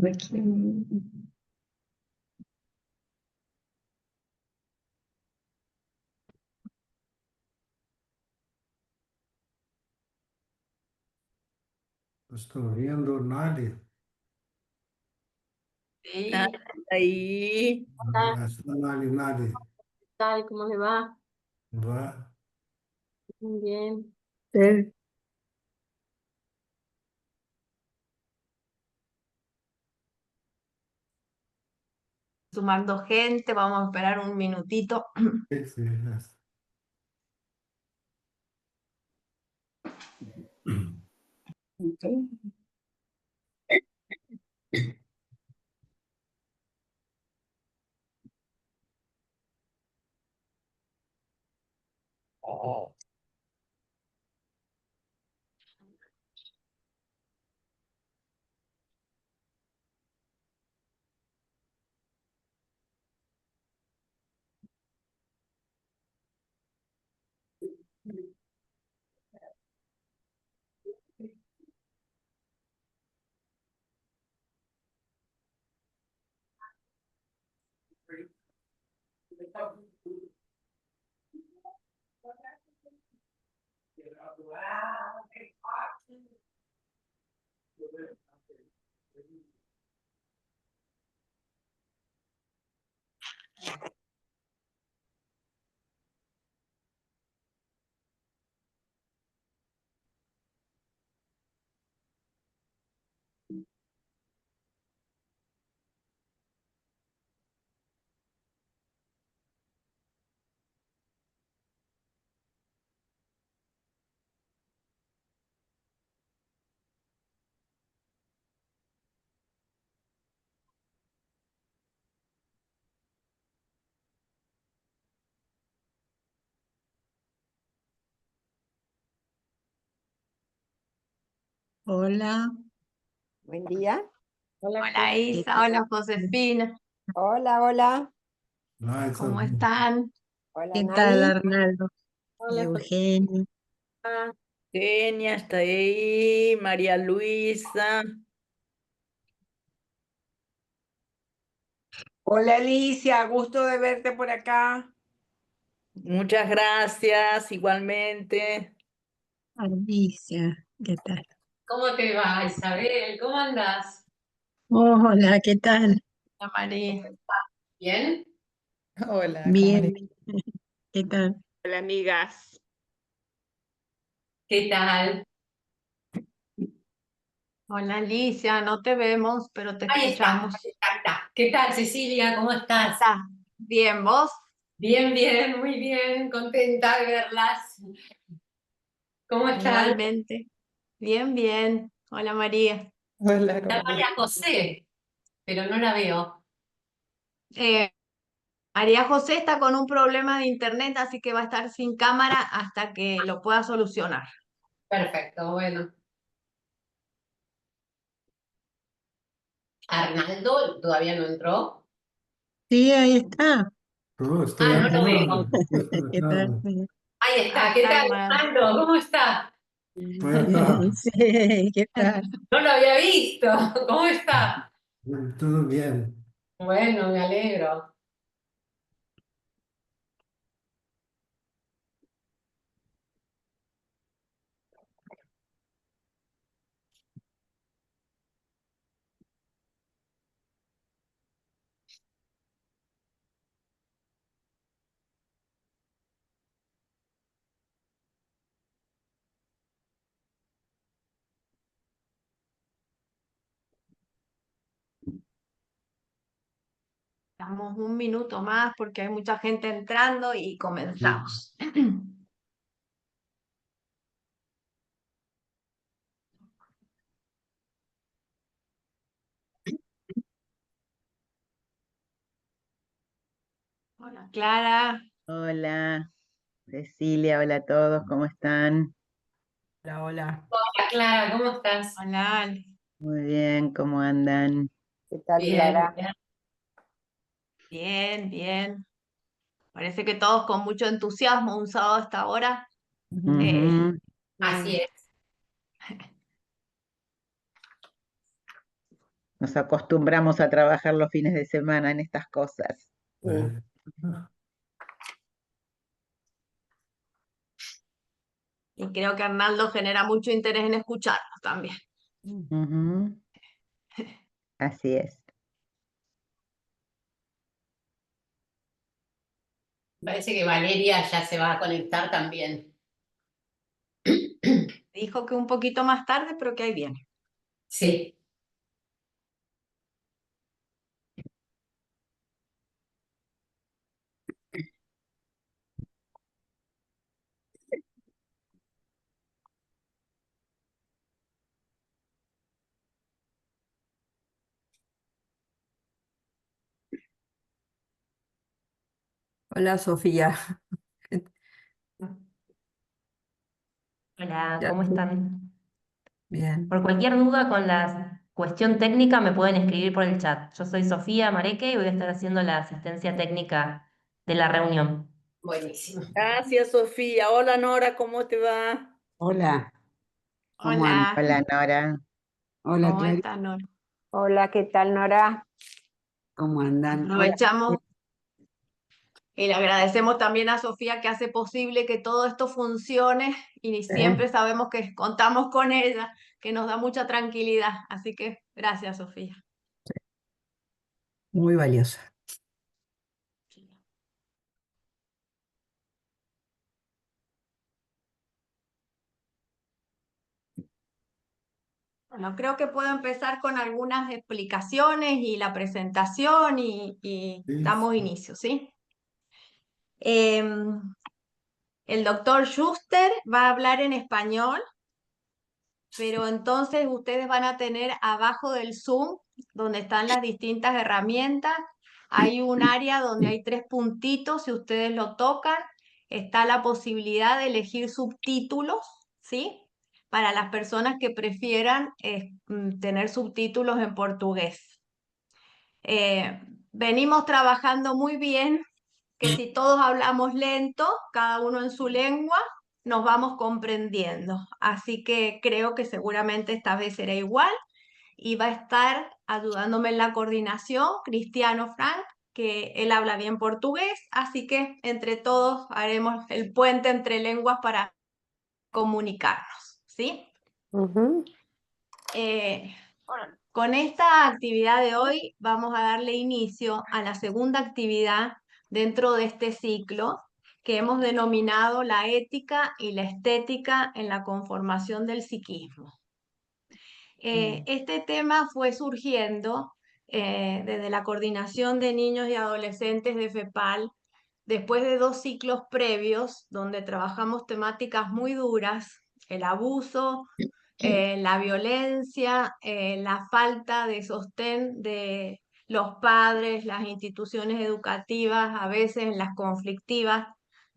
Aquí. No estoy viendo nadie. Sí, ahí. No está nadie. ¿Qué tal? ¿Cómo le va? Va. Muy bien. Sí. Sumando gente, vamos a esperar un minutito. Sí, sí, Hola. Buen día. Hola Isa, hola Josefina, Hola, hola. no, ¿cómo están? Hola, ¿Qué tal, Nali. Arnaldo? Hola Eugenia. Josefina. Genia está ahí, María Luisa. Hola Alicia, gusto de verte por acá. Muchas gracias, igualmente. Alicia, ¿qué tal? ¿Cómo te va, Isabel? ¿Cómo andás? Hola, ¿qué tal? Hola María. ¿Bien? Hola, ¿cómo Bien, le... ¿qué tal? Hola, amigas. ¿Qué tal? Hola Alicia, no te vemos, pero te escuchamos. Ahí está. ¿Qué tal, Cecilia? ¿Cómo estás? ¿Estás bien vos? Bien, bien, muy bien, contenta de verlas. ¿Cómo están? Igualmente. Bien, bien. Hola María. Hola, Está ¿cómo le... María José, pero no la veo. Eh, María José está con un problema de internet, así que va a estar sin cámara hasta que lo pueda solucionar. Perfecto, bueno. Arnaldo todavía no entró. Sí, ahí está. No, estoy Ah, no lo entrando. veo. Estoy ¿Qué tal? entrando. Ahí está. Ahí ¿Qué está tal, Arnaldo. Arnaldo? ¿Cómo está? Estoy acá. Sí, ¿qué tal? No lo había visto. ¿Cómo está? Todo bien. Bueno, me alegro. Damos un minuto más porque hay mucha gente entrando y comenzamos. Hola Clara. Hola, Cecilia, hola a todos, ¿cómo están? Hola, hola. Hola, Clara, ¿cómo estás? Hola Ale. Muy bien, ¿cómo andan? ¿Qué tal, Bien, Clara? bien. Bien, bien. Parece que todos con mucho entusiasmo un sábado a esta hora. Eh, Ujú. Así es. Nos acostumbramos a trabajar los fines de semana en estas cosas. É. Y creo que Arnaldo genera mucho interés en escucharnos también. Ujú. Así es. Parece que Valeria ya se va a conectar también. Dijo que un poquito más tarde, pero que ahí viene. Sí. Hola, Sofía. Hola, Ya, ¿cómo están? bien. Por cualquier duda con la cuestión técnica me pueden escribir por el chat. Yo soy Sofía Mareque y voy a estar haciendo la asistencia técnica de la reunión. Buenísimo. Gracias, Sofía. Hola, Nora, ¿cómo te va? Hola, ¿cómo andan? Hola, Hola, Nora. Hola, ¿cómo Clary, estás, Nora? Hola, ¿qué tal, Nora? ¿cómo andan? Hola, Aprovechamos y le agradecemos también a Sofía que hace posible que todo esto funcione y siempre sabemos que contamos con ella, que nos da mucha tranquilidad. Así que gracias, Sofía. muy valiosa. Bueno, creo que puedo empezar con algunas explicaciones y la presentación y Isso. damos inicio, ¿sí? El doctor Schuster va a hablar en español, pero entonces ustedes van a tener abajo del Zoom, donde están las distintas herramientas, hay un área donde hay 3 puntitos, si ustedes lo tocan, está la posibilidad de elegir subtítulos, ¿sí? Para las personas que prefieran tener subtítulos en portugués. Venimos trabajando muy bien, que si todos hablamos lento, cada uno en su lengua, nos vamos comprendiendo. Así que creo que seguramente esta vez será igual y va a estar ayudándome en la coordinación Cristiano Frank, que él habla bien portugués, así que entre todos haremos el puente entre lenguas para comunicarnos, ¿sí? Con esta actividad de hoy vamos a darle inicio a la segunda actividad dentro de este ciclo que hemos denominado la ética y la estética en la conformación del psiquismo. Este tema fue surgiendo desde la Coordinación de Niños y Adolescentes de FEPAL, después de 2 ciclos previos donde trabajamos temáticas muy duras, el abuso, la violencia, la falta de sostén de los padres, las instituciones educativas, a veces las conflictivas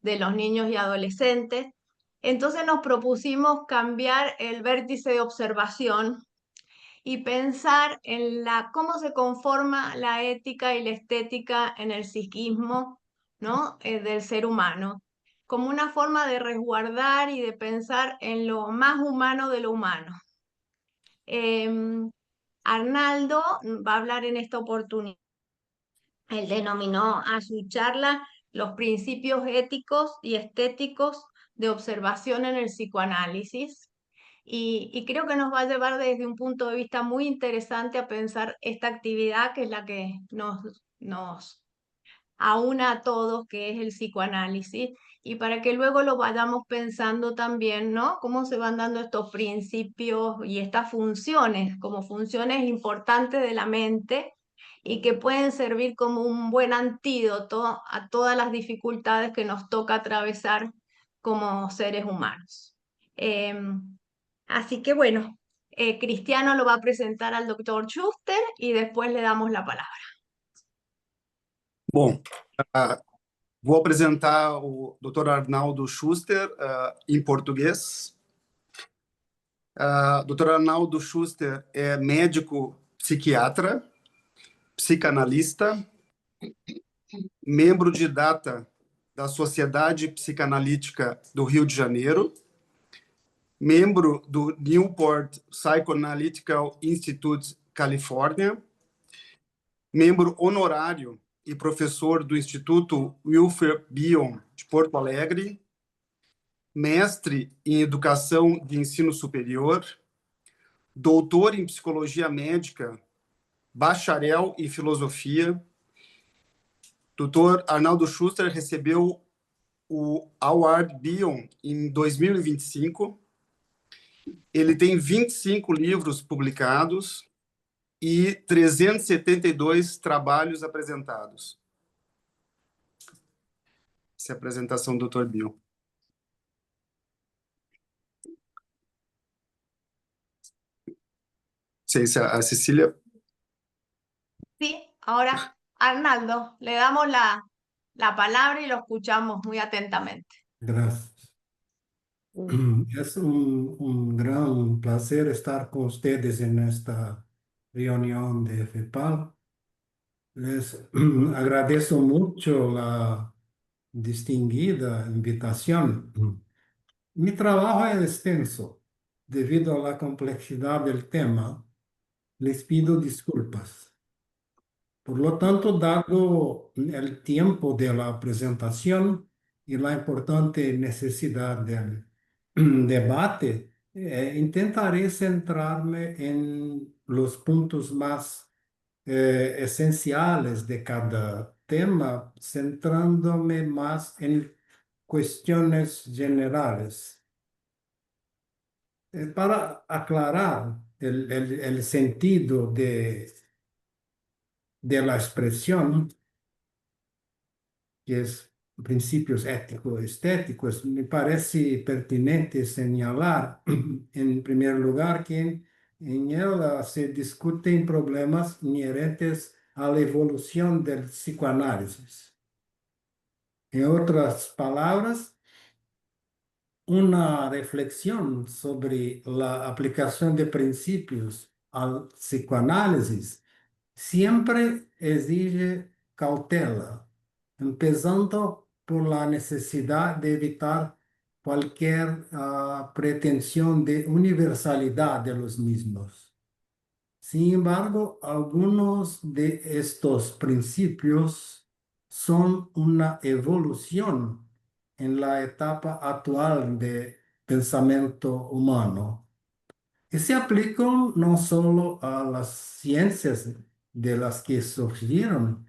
de los niños y adolescentes. Entonces nos propusimos cambiar el vértice de observación y pensar en cómo se conforma la ética y la estética en el psiquismo, ¿no? Del ser humano, como una forma de resguardar y de pensar en lo más humano de lo humano. Arnaldo va a hablar en esta oportunidad. Él denominó a su charla los principios éticos y estéticos de observación en el psicoanálisis. Y creo que nos va a llevar desde un punto de vista muy interesante a pensar esta actividad que es la que nos aúna a todos, que es el psicoanálisis, y para que luego lo vayamos pensando también, ¿no? Cómo se van dando estos principios y estas funciones, como funciones importantes de la mente y que pueden servir como un buen antídoto a todas las dificultades que nos toca atravesar como seres humanos. Así que bueno, Cristiano lo va a presentar al doctor Schuster y después le damos la palabra. Bom, vou apresentar o Dr. Arnaldo Schuster em português. Dr. Arnaldo Schuster é médico psiquiatra, psicanalista, membro de data da Sociedade Psicanalítica do Rio de Janeiro, membro do Newport Psychoanalytical Institute, Califórnia, membro honorário e professor do Instituto Wilfred Bion de Porto Alegre, mestre em Educação de Ensino Superior, doutor em Psicologia Médica, bacharel em Filosofia. Dr. Arnaldo Schuster recebeu o Award Bion em 2025. Ele tem 25 livros publicados e 372 trabalhos apresentados. Essa é a apresentação do Dr. Bion. Sei se a Cecília... Sí, ahora Arnaldo, le damos la palabra y lo escuchamos muy atentamente. Gracias. Es un gran placer estar con ustedes en esta reunión de FEPAL. Les agradezco mucho la distinguida invitación. Mi trabajo es extenso. Debido a la complejidad del tema, les pido disculpas. Por lo tanto, dado el tiempo de la presentación y la importante necesidad del debate, intentaré centrarme en los puntos más esenciales de cada tema, centrándome más en cuestiones generales. Para aclarar el sentido de la expresión, que es principios ético-estéticos, me parece pertinente señalar, en primer lugar, que en ella se discuten problemas inherentes a la evolución del psicoanálisis. En otras palabras, una reflexión sobre la aplicación de principios al psicoanálisis siempre exige cautela, empezando por la necesidad de evitar cualquier pretensión de universalidad de los mismos. Sin embargo, algunos de estos principios son una evolución en la etapa actual de pensamiento humano y se aplican no solo a las ciencias de las que surgieron,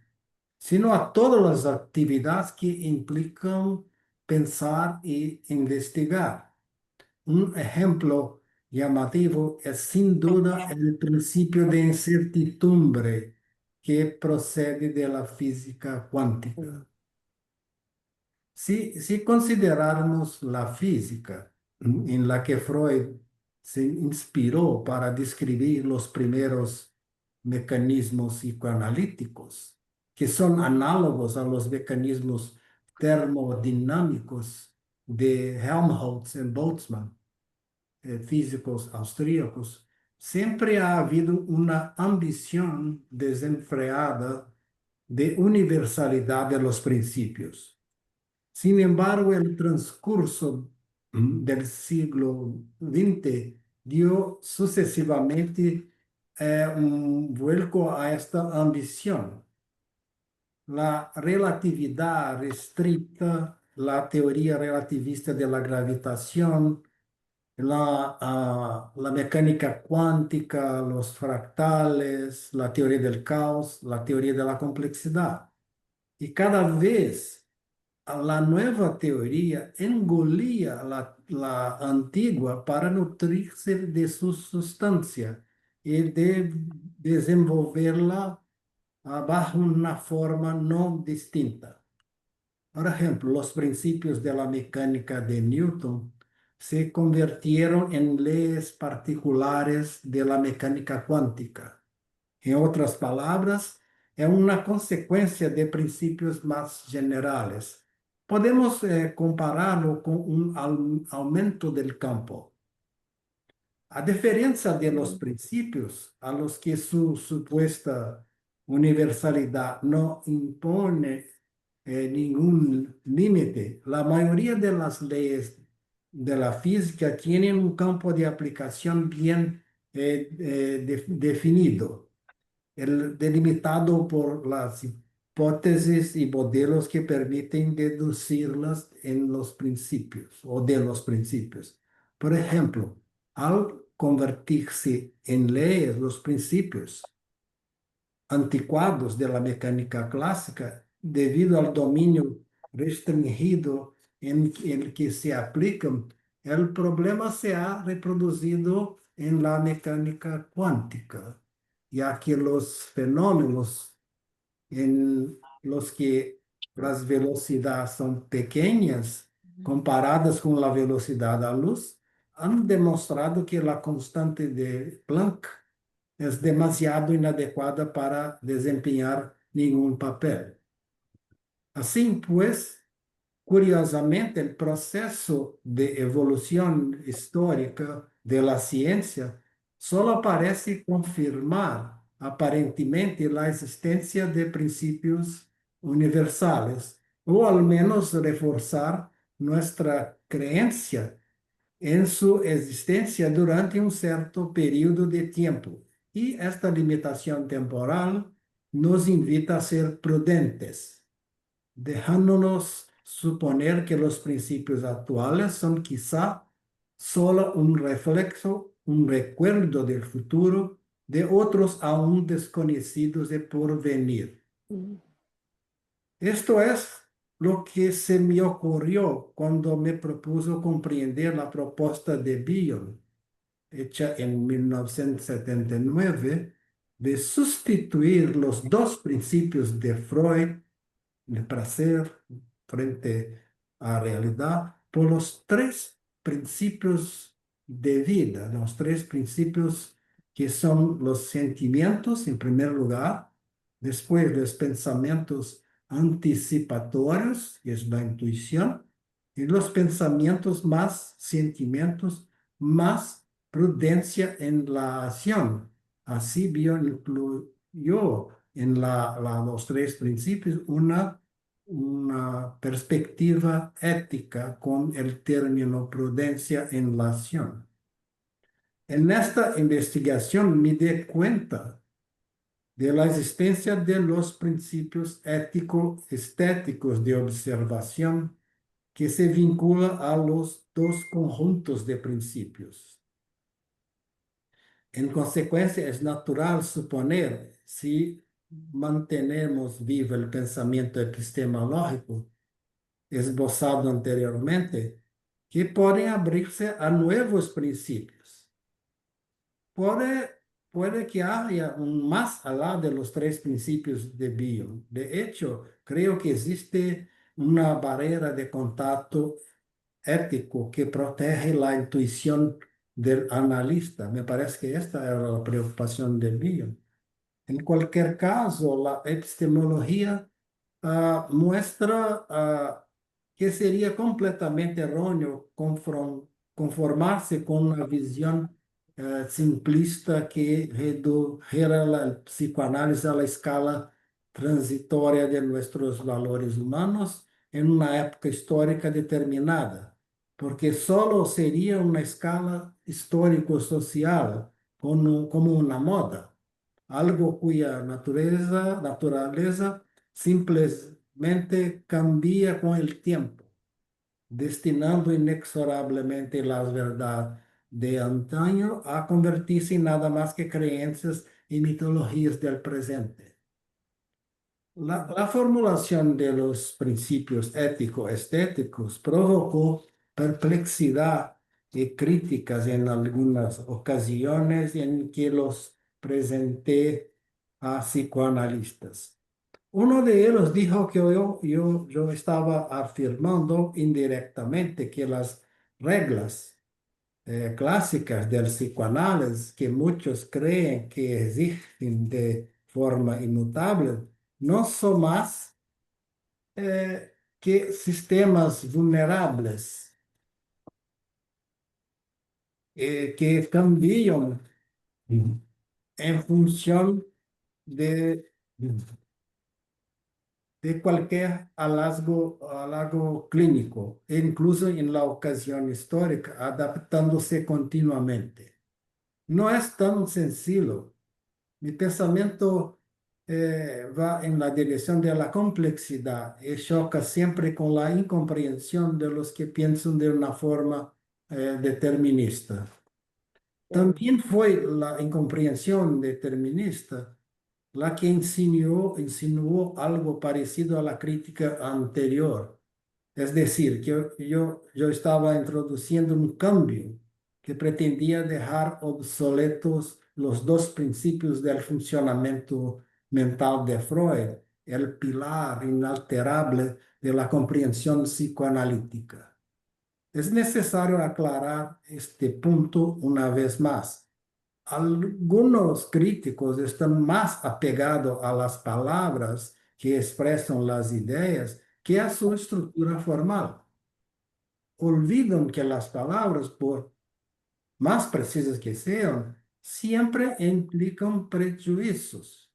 sino a todas las actividades que implican pensar y investigar. Un ejemplo llamativo es sin duda el principio de incertidumbre que procede de la física cuántica. Si considerarmos la física en la que Freud se inspiró para describir los primeros mecanismos psicoanalíticos, que son análogos a los mecanismos termodinámicos de Helmholtz y Boltzmann, físicos austríacos, siempre ha habido una ambición desenfreada de universalidad de los principios. Sin embargo, el transcurso del siglo XX dio sucesivamente un vuelco a esta ambición. La relatividad restricta, la teoría relativista de la gravitación, la mecánica cuántica, los fractales, la teoría del caos, la teoría de la complejidad. Y cada vez la nueva teoría engolía la antigua para nutrirse de su sustancia y de desenvolverla bajo una forma no distinta. Por ejemplo, los principios de la mecánica de Newton se convirtieron en leyes particulares de la mecánica cuántica. En otras palabras, es una consecuencia de principios más generales. Podemos compararlo con un aumento del campo. A diferencia de los principios a los que su supuesta universalidad no impone ningún límite, la mayoría de las leyes de la física tienen un campo de aplicación bien definido. delimitado por las hipótesis y modelos que permiten deducirlas en los principios o de los principios. Por ejemplo, al convertirse en leyes los principios anticuados de la mecánica clásica, debido al dominio restringido en el que se aplican, el problema se ha reproducido en la mecánica cuántica, ya que los fenómenos en los que las velocidades son pequeñas comparadas con la velocidad de la luz, han demostrado que la constante de Planck es demasiado inadecuada para desempeñar ningún papel. Así pues, curiosamente, el proceso de evolución histórica de la ciencia solo parece confirmar aparentemente la existencia de principios universales, o al menos reforzar nuestra creencia en su existencia durante un cierto periodo de tiempo. Y esta limitación temporal nos invita a ser prudentes, dejándonos suponer que los principios actuales son quizá solo un reflejo, un recuerdo del futuro de otros aún desconocidos de porvenir. Esto es lo que se me ocurrió cuando me propuso comprender la propuesta de Bion, hecha en 1979, de sustituir los dos principios de Freud, el placer frente a la realidad, por los tres principios de vida, los tres principios que son los sentimientos en primer lugar, después los pensamientos anticipatorios, que es la intuición, y los pensamientos más sentimientos, más prudencia en la acción. Así Bion incluyó en los tres principios una perspectiva ética con el término prudencia en la acción. En esta investigación me di cuenta de la existencia de los principios ético-estéticos de observación que se vincula a los dos conjuntos de principios. En consecuencia, es natural suponer, si mantenemos vivo el pensamiento epistemológico esbozado anteriormente, que pueden abrirse a nuevos principios. Puede que haya un más allá de los tres principios de Bion. De hecho, creo que existe una barrera de contacto ético que protege la intuición del analista. Me parece que esta era la preocupación de Bion. En cualquier caso, la epistemología muestra que sería completamente erróneo conformarse con una visión simplista que redujera el psicoanálisis a la escala transitoria de nuestros valores humanos en una época histórica determinada, porque solo sería una escala histórico-social como una moda, algo cuya naturaleza simplemente cambia con el tiempo, destinando inexorablemente las verdades de antaño a convertirse en nada más que creencias y mitologías del presente. La formulación de los principios ético-estéticos provocó perplexidad y críticas en algunas ocasiones en que los presenté a psicoanalistas. Uno de ellos dijo que yo estaba afirmando indirectamente que las reglas clásicas del psicoanálisis, que muchos creen que existen de forma inmutable, no son más que sistemas vulnerables que cambian en función de cualquier hallazgo clínico, e incluso en la ocasión histórica, adaptándose continuamente. No es tan sencillo. Mi pensamiento va en la dirección de la complejidad y choca siempre con la incomprensión de los que piensan de una forma determinista. También fue la incomprensión determinista la que insinuó algo parecido a la crítica anterior. Es decir, que yo estaba introduciendo un cambio que pretendía dejar obsoletos los dos principios del funcionamiento mental de Freud, el pilar inalterable de la comprensión psicoanalítica. Es necesario aclarar este punto una vez más. Algunos críticos están más apegados a las palabras que expresan las ideas que a su estructura formal. Olvidan que las palabras, por más precisas que sean, siempre implican prejuicios.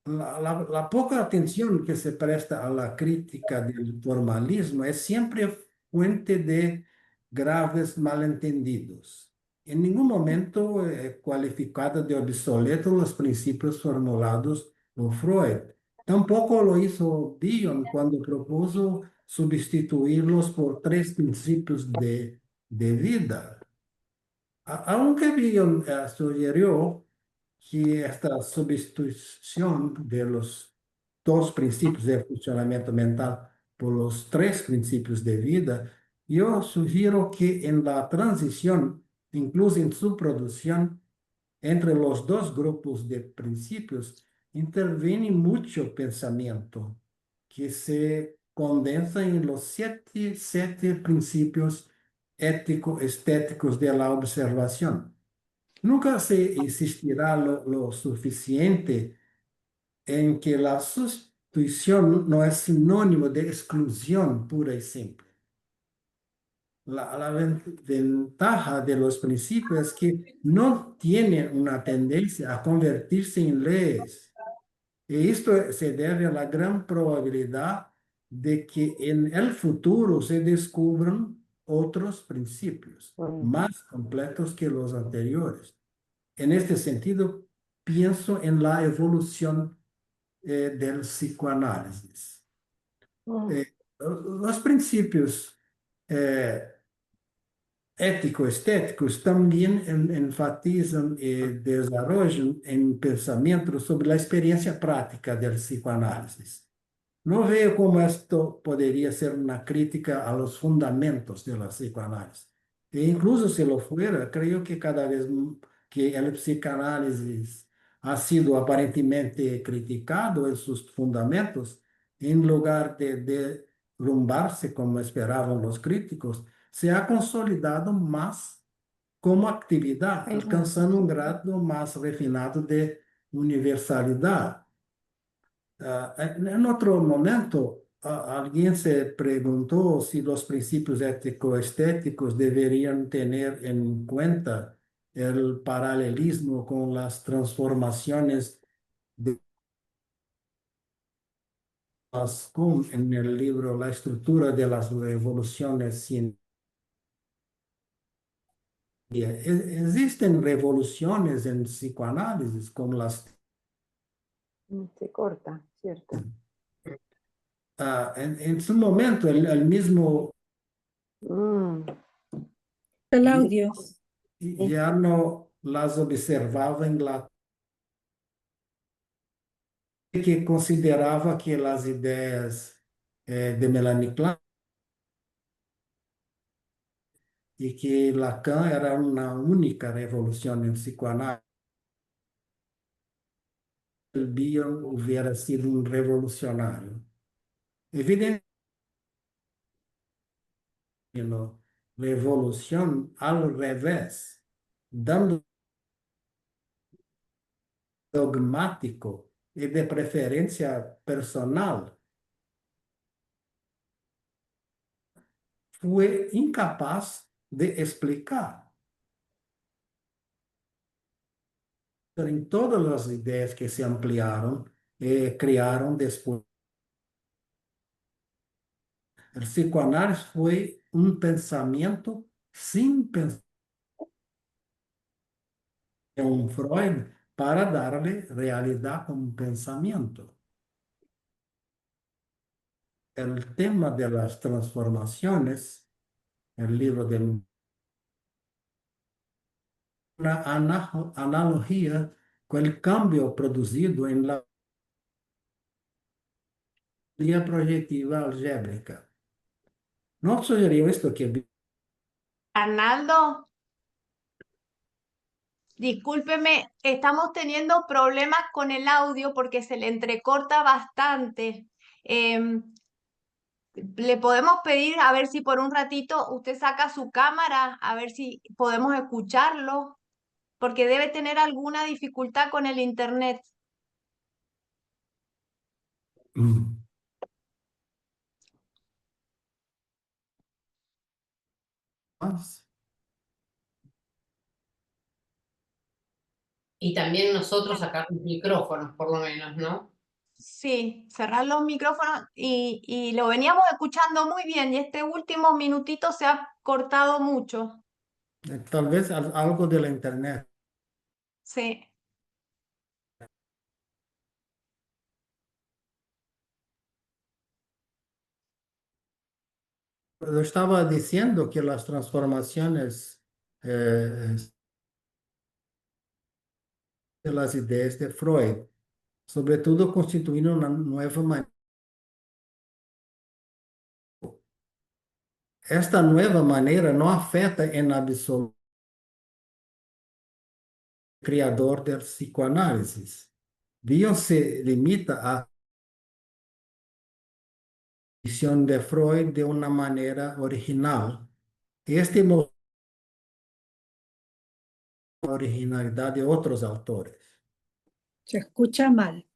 La poca atención que se presta a la crítica del formalismo es siempre fuente de graves malentendidos. En ningún momento cualificada de obsoletos los principios formulados por Freud. Tampoco lo hizo Bion cuando propuso sustituirlos por tres principios de vida. Aunque Bion sugirió que esta sustitución de los dos principios de funcionamiento mental por los tres principios de vida, yo sugiero que en la transición, incluso en su producción, entre los dos grupos de principios, interviene mucho pensamiento que se condensa en los siete principios ético-estéticos de la observación. Nunca se insistirá lo suficiente en que la sustitución no es sinónimo de exclusión pura y simple. La ventaja de los principios es que no tienen una tendencia a convertirse en leyes. Y esto se debe a la gran probabilidad de que en el futuro se descubran otros principios más completos que los anteriores. En este sentido, pienso en la evolución del psicoanálisis. Los principios ético-estéticos también enfatizan y desarrollan en pensamiento sobre la experiencia práctica del psicoanálisis. No veo cómo esto podría ser una crítica a los fundamentos de la psicoanálisis. E incluso si lo fuera, creo que cada vez que el psicoanálisis ha sido aparentemente criticado en sus fundamentos, en lugar de derrumbarse como esperaban los críticos, se ha consolidado más como actividad, alcanzando un grado más refinado de universalidad. En otro momento, alguien se preguntó si los principios ético-estéticos deberían tener en cuenta el paralelismo con las transformaciones de Kuhn en el libro La estructura de las revoluciones científicas. Existen revoluciones en psicoanálisis como las... Se corta, ¿cierto? En su momento, el mismo El audio. ya no las observaba en la que consideraba que las ideas de Melanie Klein y que Lacan era una única revolución en psicoanálisis. El Bion hubiera sido un revolucionario. Evidentemente, revolución al revés, dando dogmático y de preferencia personal, fue incapaz de explicar en todas las ideas que se ampliaron y crearon después. El psicoanálisis fue un pensamiento sin pensamiento. Un Freud para darle realidad como pensamiento. El tema de las transformaciones, el libro de una analogía con el cambio producido en la teoría proyectiva algébrica. No sugirió esto que Arnaldo, discúlpeme, estamos teniendo problemas con el audio porque se le entrecorta bastante. Le podemos pedir a ver si por un ratito usted saca su cámara, a ver si podemos escucharlo, porque debe tener alguna dificultad con el internet. más. Y también nosotros sacar los micrófonos, por lo menos, ¿no? Sí, cerrar los micrófonos y lo veníamos escuchando muy bien y este último minutito se ha cortado mucho. Tal vez algo de la internet. Sí. Yo estaba diciendo que las transformaciones de las ideas de Freud, sobre todo constituyen una nueva manera. Esta nueva manera no afecta en absoluto el creador del psicoanálisis. Bion se limita a la visión de Freud de una manera original. Este mostró la originalidad de otros autores. Se escucha mal.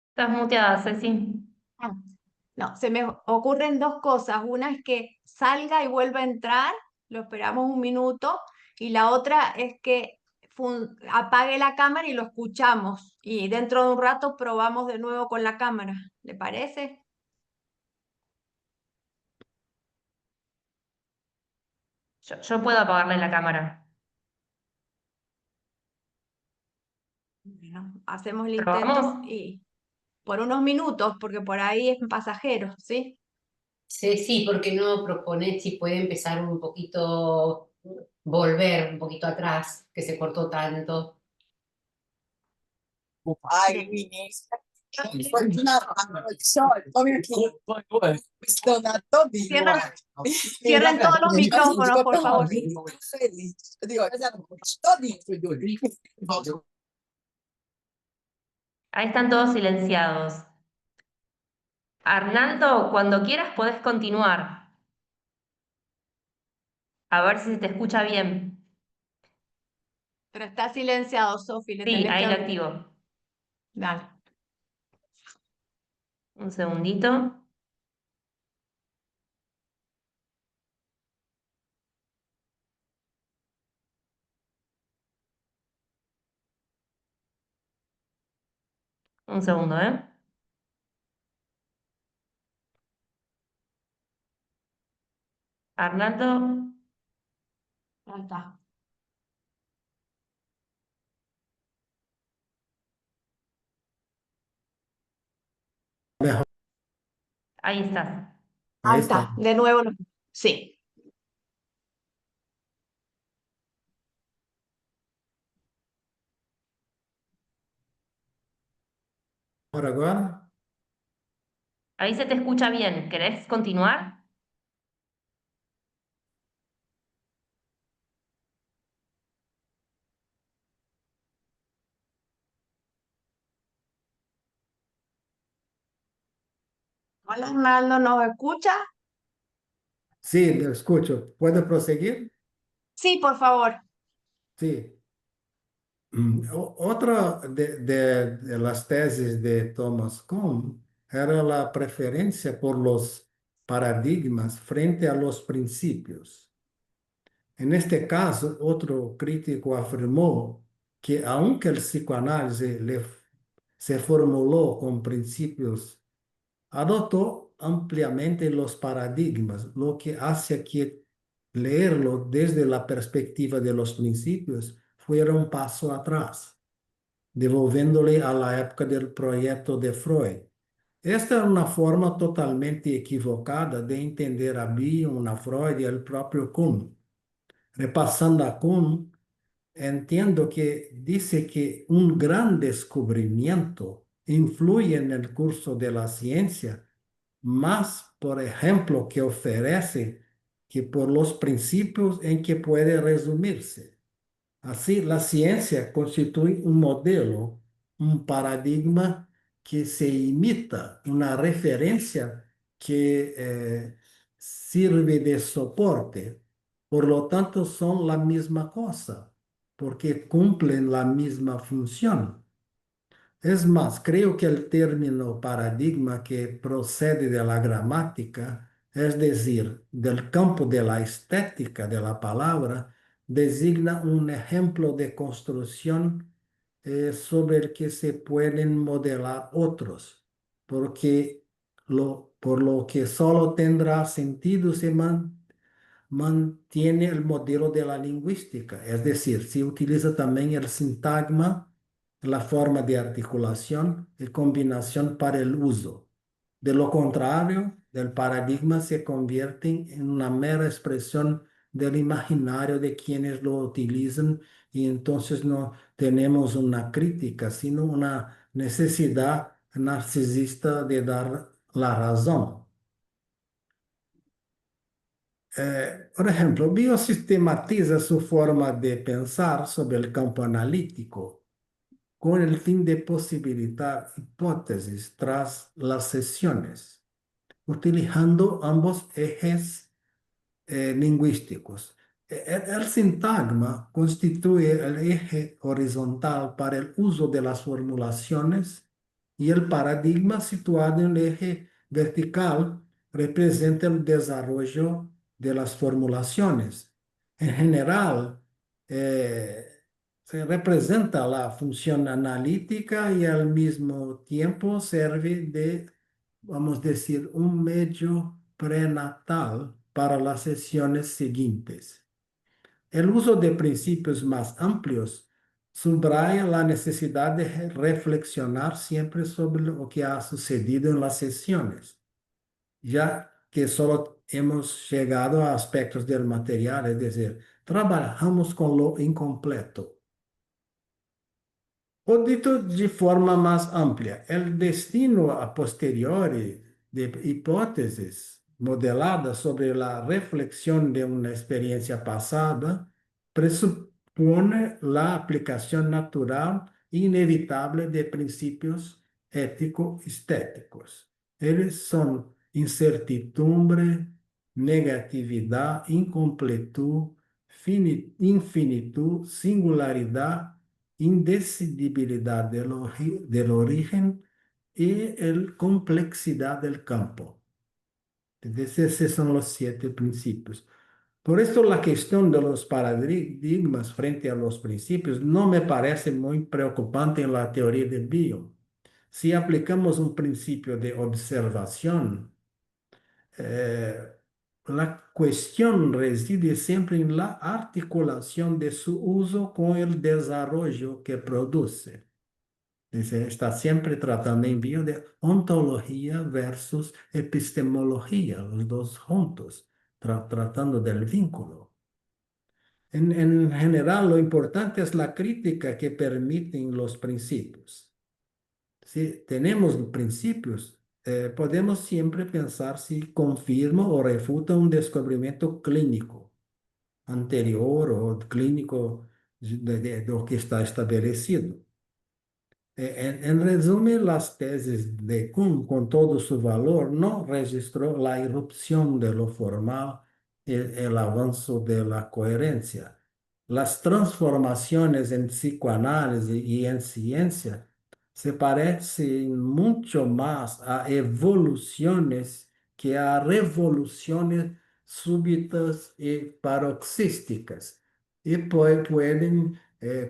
Estás muteada, Ceci. Ah, no, se me ocurren dos cosas. Una es que salga y vuelva a entrar, lo esperamos un minuto, y la otra es que apague la cámara y lo escuchamos. Y dentro de un rato probamos de nuevo con la cámara. ¿Le parece? Yo puedo apagarle la cámara. Bueno, hacemos el ¿Probamos? intento y por unos minutos, porque por ahí es pasajero, ¿sí? Sí, sí, porque no propones si puede empezar un poquito, volver un poquito atrás, que se cortó tanto. Ai, Vinícius, foi de Natal, olha, come aqui. Estou na todinho. Cierren todos los micrófonos, por favor. Muito feliz. Eu digo, olha, todinho foi do olho. Ahí están todos silenciados. Arnaldo, cuando quieras podés continuar. A ver si se te escucha bien. Pero está silenciado, Sofi, le Sí, tenés ahí que lo abrir. activo. Dale. Un segundito. Un segundo, ¿eh? Arnaldo, Ahí está. Mejor. ahí estás. Ahí Ahí está. está. De nuevo. Sí. Por agora, Ahí se te escucha bien. ¿Querés continuar? Hola, Arnaldo, ¿nos escucha? sí, lo escucho. ¿Puedo proseguir? Sí, por favor. Sí. Otra de las tesis de Thomas Kuhn era la preferencia por los paradigmas frente a los principios. En este caso, otro crítico afirmó que aunque el psicoanálisis se formuló con principios, adoptó ampliamente los paradigmas, lo que hace que leerlo desde la perspectiva de los principios fuera un paso atrás, devolviéndole a la época del proyecto de Freud. Esta es una forma totalmente equivocada de entender a Bion, a Freud y al propio Kuhn. Repasando a Kuhn, entiendo que dice que un gran descubrimiento influye en el curso de la ciencia, más, por ejemplo, que ofrece que por los principios en que puede resumirse. Así, la ciencia constituye un modelo, un paradigma que se imita, una referencia que sirve de soporte. Por lo tanto, son la misma cosa, porque cumplen la misma función. Es más, creo que el término paradigma que procede de la gramática, es decir, del campo de la estética de la palabra, designa un ejemplo de construcción sobre el que se pueden modelar otros, porque por lo que solo tendrá sentido si mantiene el modelo de la lingüística, es decir, se utiliza también el sintagma, la forma de articulación y combinación para el uso. De lo contrario, el paradigma se convierte en una mera expresión del imaginario de quienes lo utilizan y entonces no tenemos una crítica, sino una necesidad narcisista de dar la razón. Por ejemplo, biosistematiza su forma de pensar sobre el campo analítico con el fin de posibilitar hipótesis tras las sesiones, utilizando ambos ejes lingüísticos. El sintagma constituye el eje horizontal para el uso de las formulaciones y el paradigma situado en el eje vertical representa el desarrollo de las formulaciones. En general, se representa la función analítica y al mismo tiempo sirve de, vamos a decir, un medio prenatal para las sesiones siguientes. El uso de principios más amplios subraya la necesidad de reflexionar siempre sobre lo que ha sucedido en las sesiones, ya que solo hemos llegado a aspectos del material, es decir, trabajamos con lo incompleto. O dito de forma más amplia, el destino a posteriori de hipótesis modeladas sobre la reflexión de una experiencia pasada presupone la aplicación natural e inevitable de principios ético-estéticos. Eles son incertidumbre, negatividad, incompletud, infinitud, singularidad, indecidibilidad del origen y la complejidad del campo. Entonces, esos son los 7 principios. Por esto la cuestión de los paradigmas frente a los principios no me parece muy preocupante en la teoría de Bion. Si aplicamos un principio de observación, la cuestión reside siempre en la articulación de su uso con el desarrollo que produce. Está siempre tratando en Bion de ontología versus epistemología, los dos juntos, tratando del vínculo. En general, lo importante es la crítica que permiten los principios. Si tenemos principios, podemos siempre pensar si confirma o refuta un descubrimiento clínico anterior o clínico de lo que está establecido. En resumen, las tesis de Kuhn, con todo su valor, no registró la irrupción de lo formal y el avance de la coherencia. Las transformaciones en psicoanálisis y en ciencia se parecen mucho más a evoluciones que a revoluciones súbitas y paroxísticas, y pueden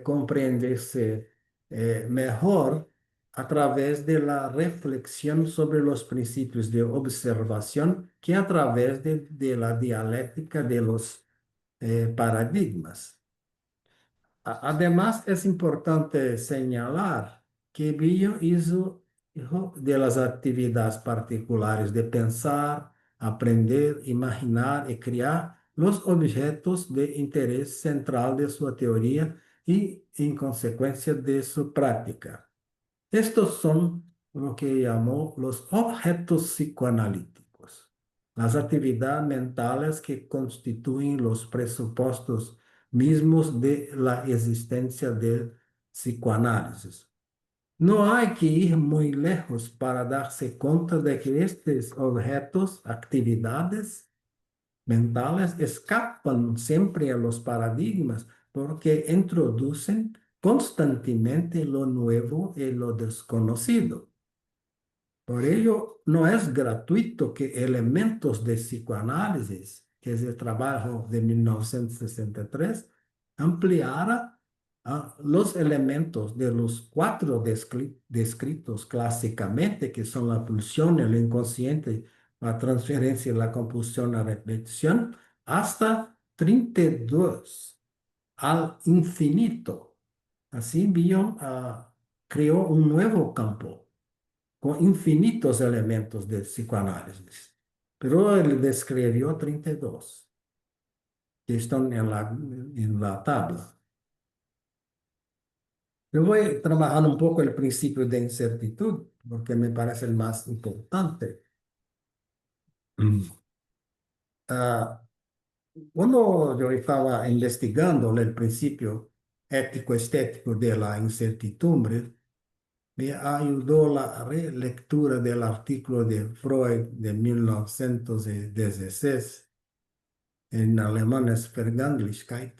comprenderse mejor a través de la reflexión sobre los principios de observación que a través de la dialéctica de los paradigmas. Además, es importante señalar que Bion hizo de las actividades particulares de pensar, aprender, imaginar y crear los objetos de interés central de su teoría y, en consecuencia, de su práctica. Estos son lo que llamó los objetos psicoanalíticos, las actividades mentales que constituyen los presupuestos mismos de la existencia del psicoanálisis. No hay que ir muy lejos para darse cuenta de que estos objetos, actividades mentales, escapan siempre a los paradigmas porque introducen constantemente lo nuevo y lo desconocido. Por ello, no es gratuito que elementos de psicoanálisis, que es el trabajo de 1963, ampliara los elementos de los cuatro descritos clásicamente, que son la pulsión, el inconsciente, la transferencia, la compulsión, la reflexión, hasta 32, al infinito. Así Bion creó un nuevo campo con infinitos elementos de psicoanálisis. Pero él describió 32, que están en la tabla. Yo voy trabajando un poco el principio de incertidumbre, porque me parece el más importante. Cuando yo estaba investigando el principio ético-estético de la incertidumbre, me ayudó la relectura del artículo de Freud de 1916, en alemán es Vergänglichkeit,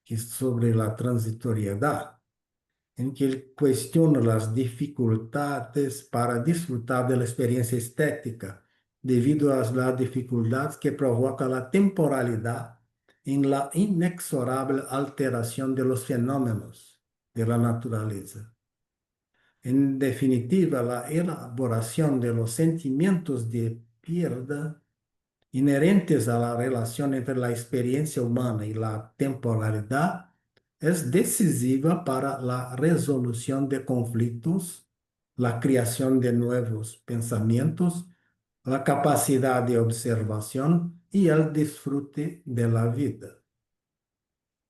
que es sobre la transitoriedad, en que él cuestiona las dificultades para disfrutar de la experiencia estética, debido a las dificultades que provoca la temporalidad en la inexorable alteración de los fenómenos de la naturaleza. En definitiva, la elaboración de los sentimientos de pérdida inherentes a la relación entre la experiencia humana y la temporalidad es decisiva para la resolución de conflictos, la creación de nuevos pensamientos, la capacidad de observación y el disfrute de la vida.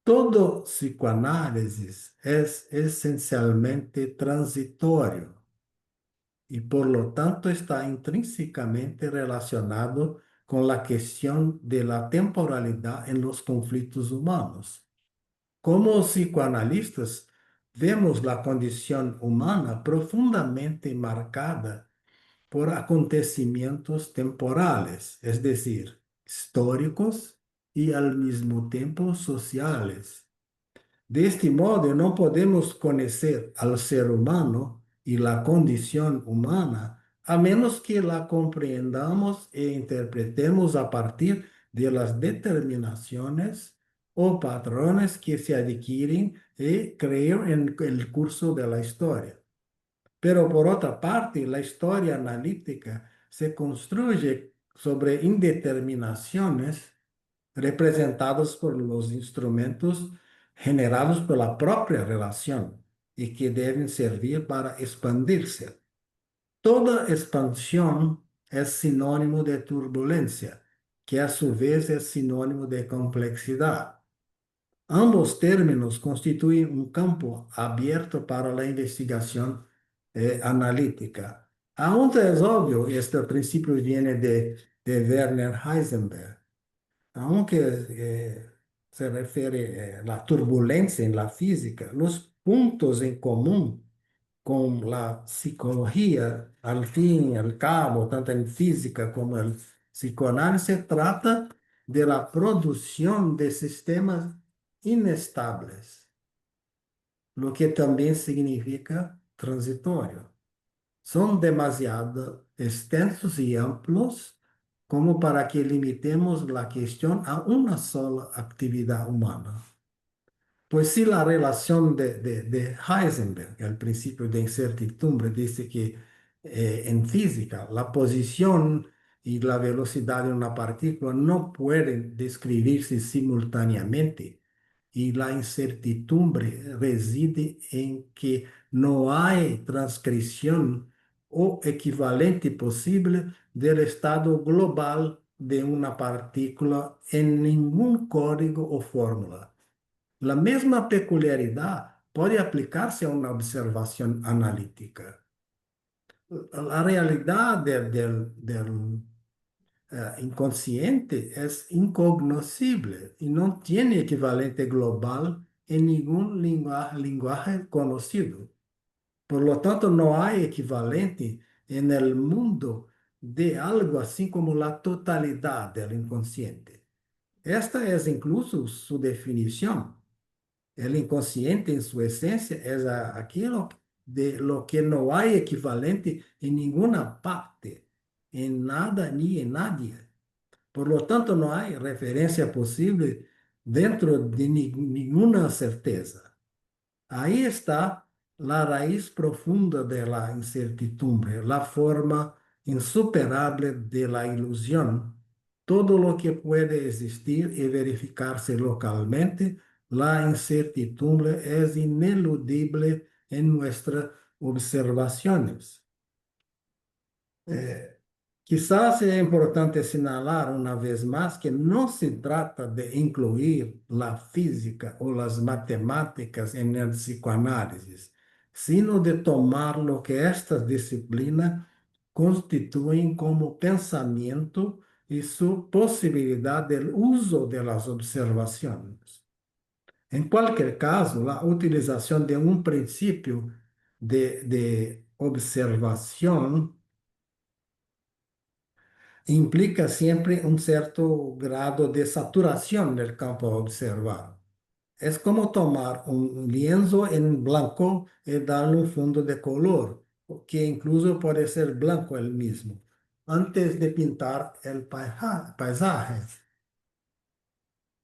Todo psicoanálisis es esencialmente transitorio y por lo tanto está intrínsecamente relacionado con la cuestión de la temporalidad en los conflictos humanos. Como psicoanalistas, vemos la condición humana profundamente marcada por acontecimientos temporales, es decir, históricos y al mismo tiempo sociales. De este modo, no podemos conocer al ser humano y la condición humana a menos que la comprendamos e interpretemos a partir de las determinaciones o patrones que se adquieren y crean en el curso de la historia. Pero por otra parte, la historia analítica se construye sobre indeterminaciones representadas por los instrumentos generados por la propia relación y que deben servir para expandirse. Toda expansión es sinónimo de turbulencia, que a su vez es sinónimo de complejidad. Ambos términos constituyen un campo abierto para la investigación analítica. Aunque es obvio, este principio viene de Werner Heisenberg, aunque se refiere a la turbulencia en la física, los puntos en común con la psicología, al fin y al cabo, tanto en física como en psicoanálisis, se trata de la producción de sistemas inestables, lo que también significa transitorio. Son demasiado extensos y amplios como para que limitemos la cuestión a una sola actividad humana. Pues sí, la relación de Heisenberg, el principio de incertidumbre, dice que en física la posición y la velocidad de una partícula no pueden describirse simultáneamente y la incertidumbre reside en que no hay transcripción o equivalente posible del estado global de una partícula en ningún código o fórmula. La misma peculiaridad puede aplicarse a una observación analítica. La realidad del inconsciente es incognoscible y no tiene equivalente global en ningún lenguaje conocido. Por lo tanto, no hay equivalente en el mundo de algo así como la totalidad del inconsciente. Esta es incluso su definición. El inconsciente en su esencia es aquello de lo que no hay equivalente en ninguna parte, en nada ni en nadie. Por lo tanto, no hay referencia posible dentro de ninguna certeza. Ahí está la raíz profunda de la incertidumbre, la forma insuperable de la ilusión. Todo lo que puede existir y verificarse localmente, la incertidumbre es ineludible en nuestras observaciones. Quizás sea importante señalar una vez más que no se trata de incluir la física o las matemáticas en el psicoanálisis, sino de tomar lo que estas disciplinas constituyen como pensamiento y su posibilidad del uso de las observaciones. En cualquier caso, la utilización de un principio de observación implica siempre un cierto grado de saturación del campo a observar. Es como tomar un lienzo en blanco y darle un fondo de color, que incluso puede ser blanco el mismo, antes de pintar el paisaje.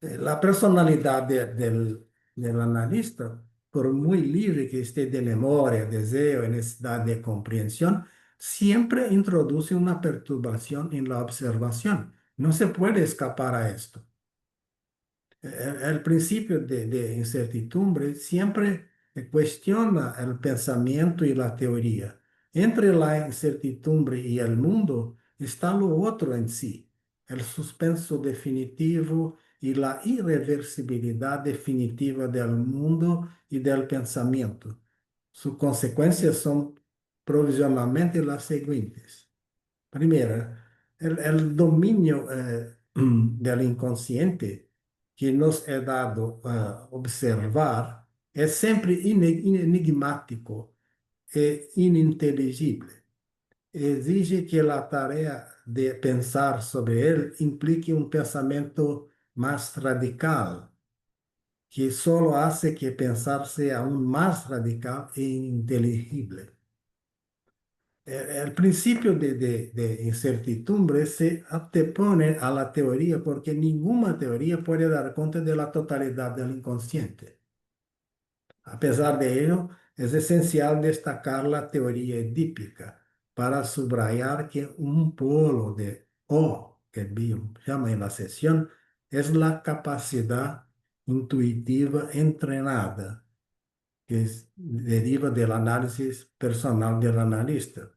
La personalidad del analista, por muy libre que esté de memoria, deseo y necesidad de comprensión, siempre introduce una perturbación en la observación. No se puede escapar a esto. El principio de incertidumbre siempre cuestiona el pensamiento y la teoría. Entre la incertidumbre y el mundo está lo otro en sí, el suspenso definitivo y la irreversibilidad definitiva del mundo y del pensamiento. Sus consecuencias son provisionalmente las siguientes. Primero, el dominio del inconsciente que nos he dado a observar es siempre enigmático e ininteligible. Exige que la tarea de pensar sobre él implique un pensamiento más radical, que solo hace que pensar sea aún más radical e ininteligible. El principio de incertidumbre se antepone a la teoría porque ninguna teoría puede dar cuenta de la totalidad del inconsciente. A pesar de ello, es esencial destacar la teoría edípica para subrayar que un polo de O, que Bill llama en la sesión, es la capacidad intuitiva entrenada, que deriva del análisis personal del analista.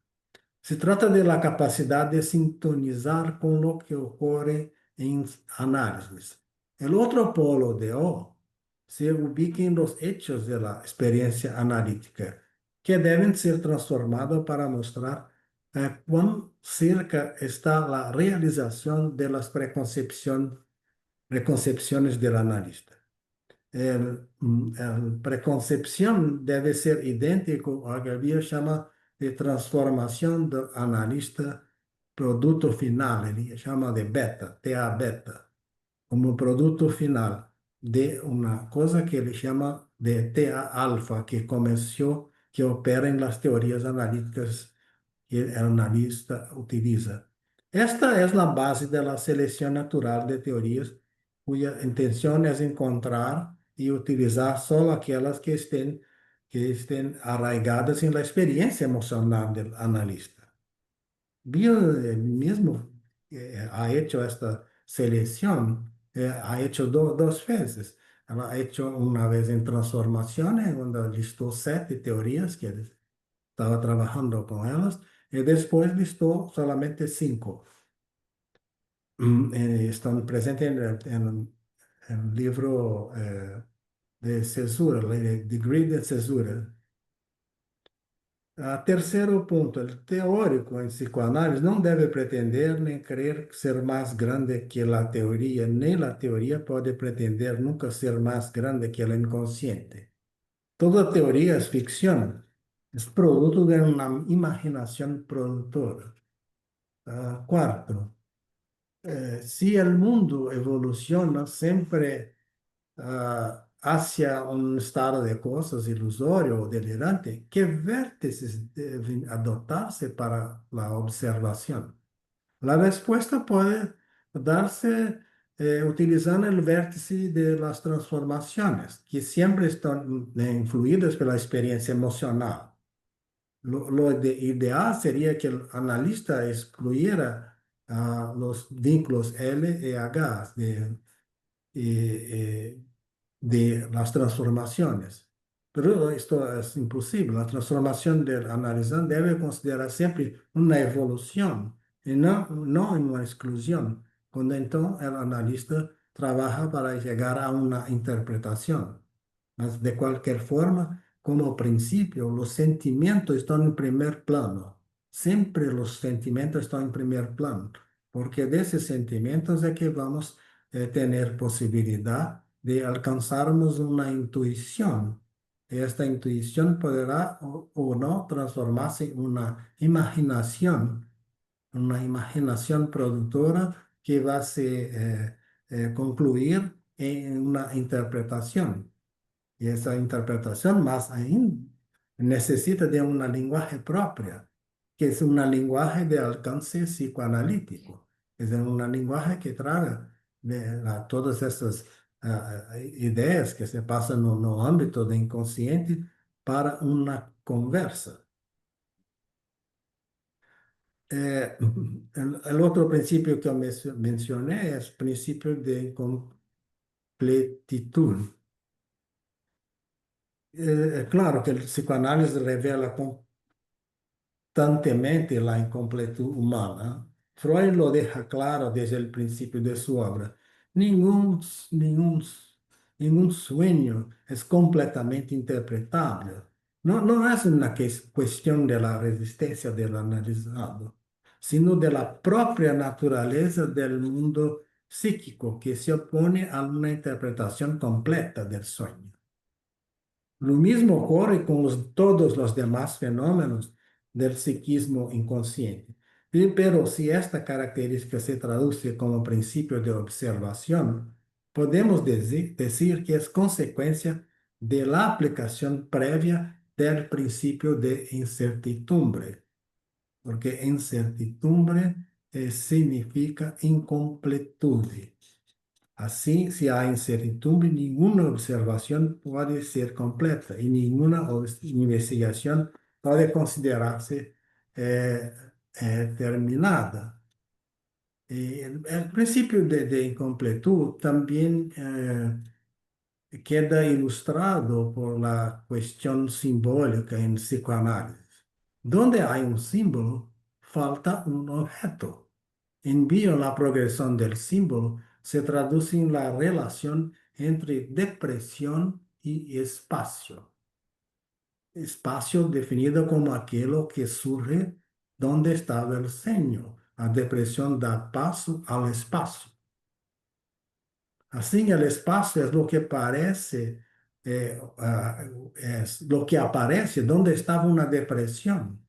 Se trata de la capacidad de sintonizar con lo que ocurre en análisis. El otro polo de O se ubica en los hechos de la experiencia analítica, que deben ser transformados para mostrar cuán cerca está la realización de las preconcepciones del analista. El preconcepción debe ser idéntico a lo que Bill llama de transformación del analista producto final, él llama de beta, TA beta, como producto final de una cosa que él llama de TA alfa, que comenzó, que opera en las teorías analíticas que el analista utiliza. Esta es la base de la selección natural de teorías, cuya intención es encontrar y utilizar solo aquellas que estén arraigadas en la experiencia emocional del analista. Bill mismo ha hecho esta selección, ha hecho dos veces. Ela ha hecho una vez en transformaciones, donde listó 7 teorías que él estaba trabajando con ellas, y después listó solamente 5. Están presentes en el libro de cesura, el Degree de Cesura. Terceiro ponto, o teórico em psicoanálise não deve pretender nem querer ser mais grande que a teoria, nem a teoria pode pretender nunca ser mais grande que o inconsciente. Toda teoria é ficção, é produto de uma imaginação produtora. Quarto, se o mundo evoluciona sempre hacia un estado de cosas ilusorio o delirante, ¿qué vértices deben adoptarse para la observación? La respuesta puede darse utilizando el vértice de las transformaciones, que siempre están influidas por la experiencia emocional. Lo ideal sería que el analista excluyera los vínculos L y H de las transformaciones. Pero esto es imposible. La transformación del analizante debe considerar siempre una evolución y no una exclusión, cuando entonces el analista trabaja para llegar a una interpretación. Mas de cualquier forma, como principio, los sentimientos están en primer plano. Siempre los sentimientos están en primer plano, porque de esos sentimientos es que vamos a tener posibilidad de alcanzarmos una intuición. Esta intuición podrá o no transformarse en una imaginación productora que va a concluir en una interpretación. Y esa interpretación más aún necesita de una lenguaje propia, que es una lenguaje de alcance psicoanalítico. Es una lenguaje que traga todas essas ideias que se passam no âmbito do inconsciente para uma conversa. O outro princípio que eu mencionei é o princípio de completitud. É claro que a psicoanálise revela constantemente a incompletude humana. Freud lo deja claro desde el principio de su obra. Ningún sueño es completamente interpretable. No es una cuestión de la resistencia del analizado, sino de la propia naturaleza del mundo psíquico que se opone a una interpretación completa del sueño. Lo mismo ocurre con todos los demás fenómenos del psiquismo inconsciente. Pero si esta característica se traduce como principio de observación, podemos decir que es consecuencia de la aplicación previa del principio de incertidumbre, porque incertidumbre significa incompletud. Así, si hay incertidumbre, ninguna observación puede ser completa y ninguna investigación puede considerarse terminada. El principio de incompletud también queda ilustrado por la cuestión simbólica en psicoanálisis. Donde hay un símbolo, falta un objeto. En bio, la progresión del símbolo se traduce en la relación entre depresión y espacio. Espacio definido como aquello que surge donde estaba el sueño. La depresión da paso al espacio. Así, el espacio es lo que parece, es lo que aparece donde estaba una depresión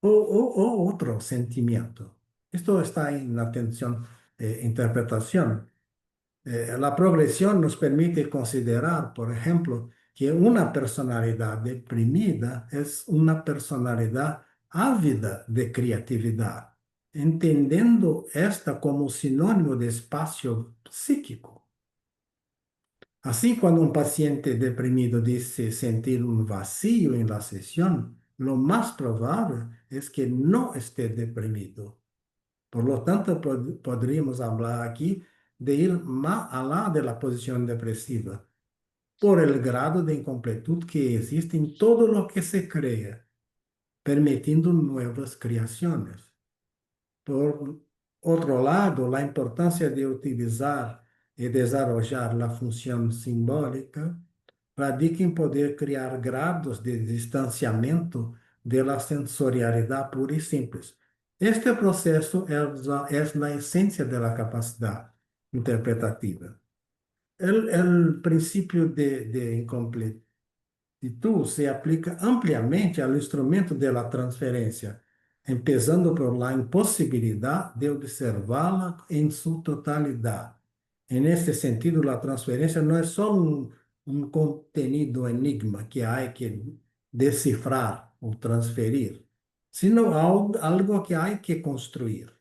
o otro sentimiento. Esto está en la atención, interpretación. La progresión nos permite considerar, por ejemplo, que una personalidad deprimida es una personalidad ávida de creatividad, entendiendo esta como sinónimo de espacio psíquico. Así, cuando un paciente deprimido dice sentir un vacío en la sesión, lo más probable es que no esté deprimido. Por lo tanto, podríamos hablar aquí de ir más allá de la posición depresiva, por el grado de incompletud que existe en todo lo que se crea, permitiendo nuevas creaciones. Por otro lado, la importancia de utilizar y desarrollar la función simbólica radica en poder crear grados de distanciamiento de la sensorialidad pura y simple. Este proceso es la esencia de la capacidad interpretativa. El principio de incompletud se aplica ampliamente al instrumento de la transferencia, empezando por la imposibilidad de observarla en su totalidad. En este sentido, la transferencia no es solo un contenido enigma que hay que descifrar o transferir, sino algo que hay que construir,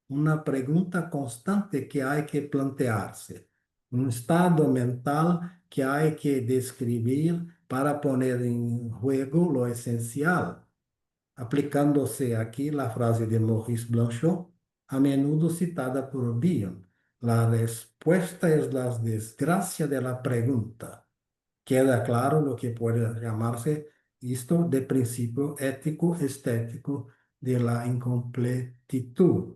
una pregunta constante que hay que plantearse, un estado mental que hay que describir para poner en juego lo esencial, aplicándose aquí la frase de Maurice Blanchot, a menudo citada por Bion. La respuesta es la desgracia de la pregunta. Queda claro lo que puede llamarse esto de principio ético estético de la incompletitud.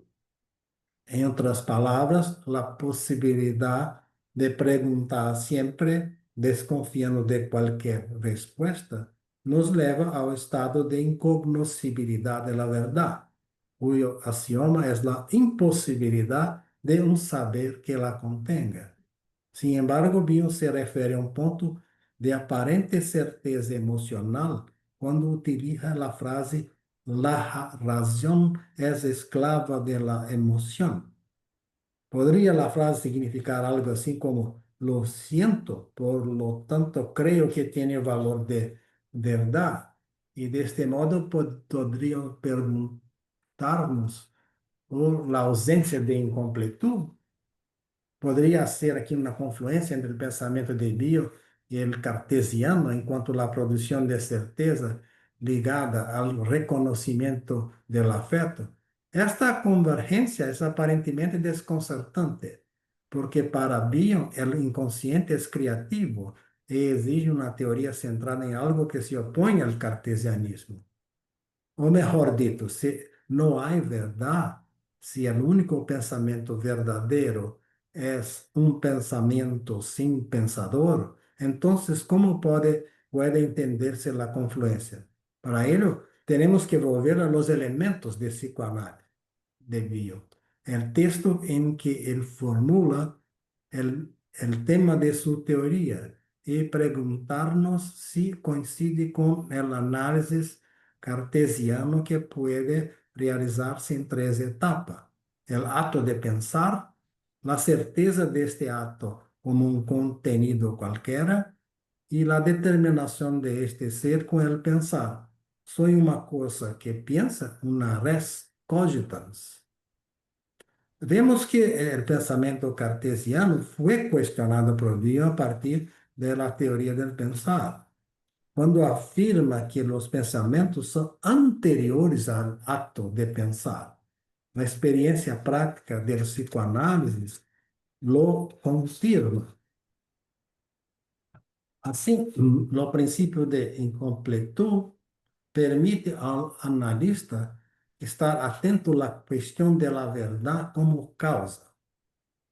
En otras palabras, la posibilidad de preguntar siempre desconfiando de cualquier respuesta nos lleva al estado de incognoscibilidad de la verdad, cuyo axioma es la imposibilidad de un saber que la contenga. Sin embargo, Bion se refiere a un punto de aparente certeza emocional cuando utiliza la frase la razón es esclava de la emoción. ¿Podría la frase significar algo así como lo siento, por lo tanto creo que tiene valor de verdad? Y de este modo podríamos preguntarnos por la ausencia de incompletud. Podría ser aquí una confluencia entre el pensamiento de Bion y el cartesiano en cuanto a la producción de certeza ligada al reconocimiento del afecto. Esta convergencia es aparentemente desconcertante, porque para Bion el inconsciente es creativo y exige una teoría centrada en algo que se opone al cartesianismo. O mejor dicho, si no hay verdad, si el único pensamiento verdadero es un pensamiento sin pensador, entonces, ¿cómo puede entenderse la confluencia? Para ello, tenemos que volver a los elementos de psicoanálisis de Bion. El texto en que él formula el tema de su teoría y preguntarnos si coincide con el análisis cartesiano que puede realizarse en tres etapas. El acto de pensar, la certeza de este acto como un contenido cualquiera y la determinación de este ser con el pensar. Soy una cosa que piensa, una res cogitans. Vemos que el pensamiento cartesiano fue cuestionado por Bion a partir de la teoría del pensar, cuando afirma que los pensamientos son anteriores al acto de pensar. La experiencia práctica del psicoanálisis lo confirma. Así, los principios de incompletud permite al analista estar atento a la cuestión de la verdad como causa,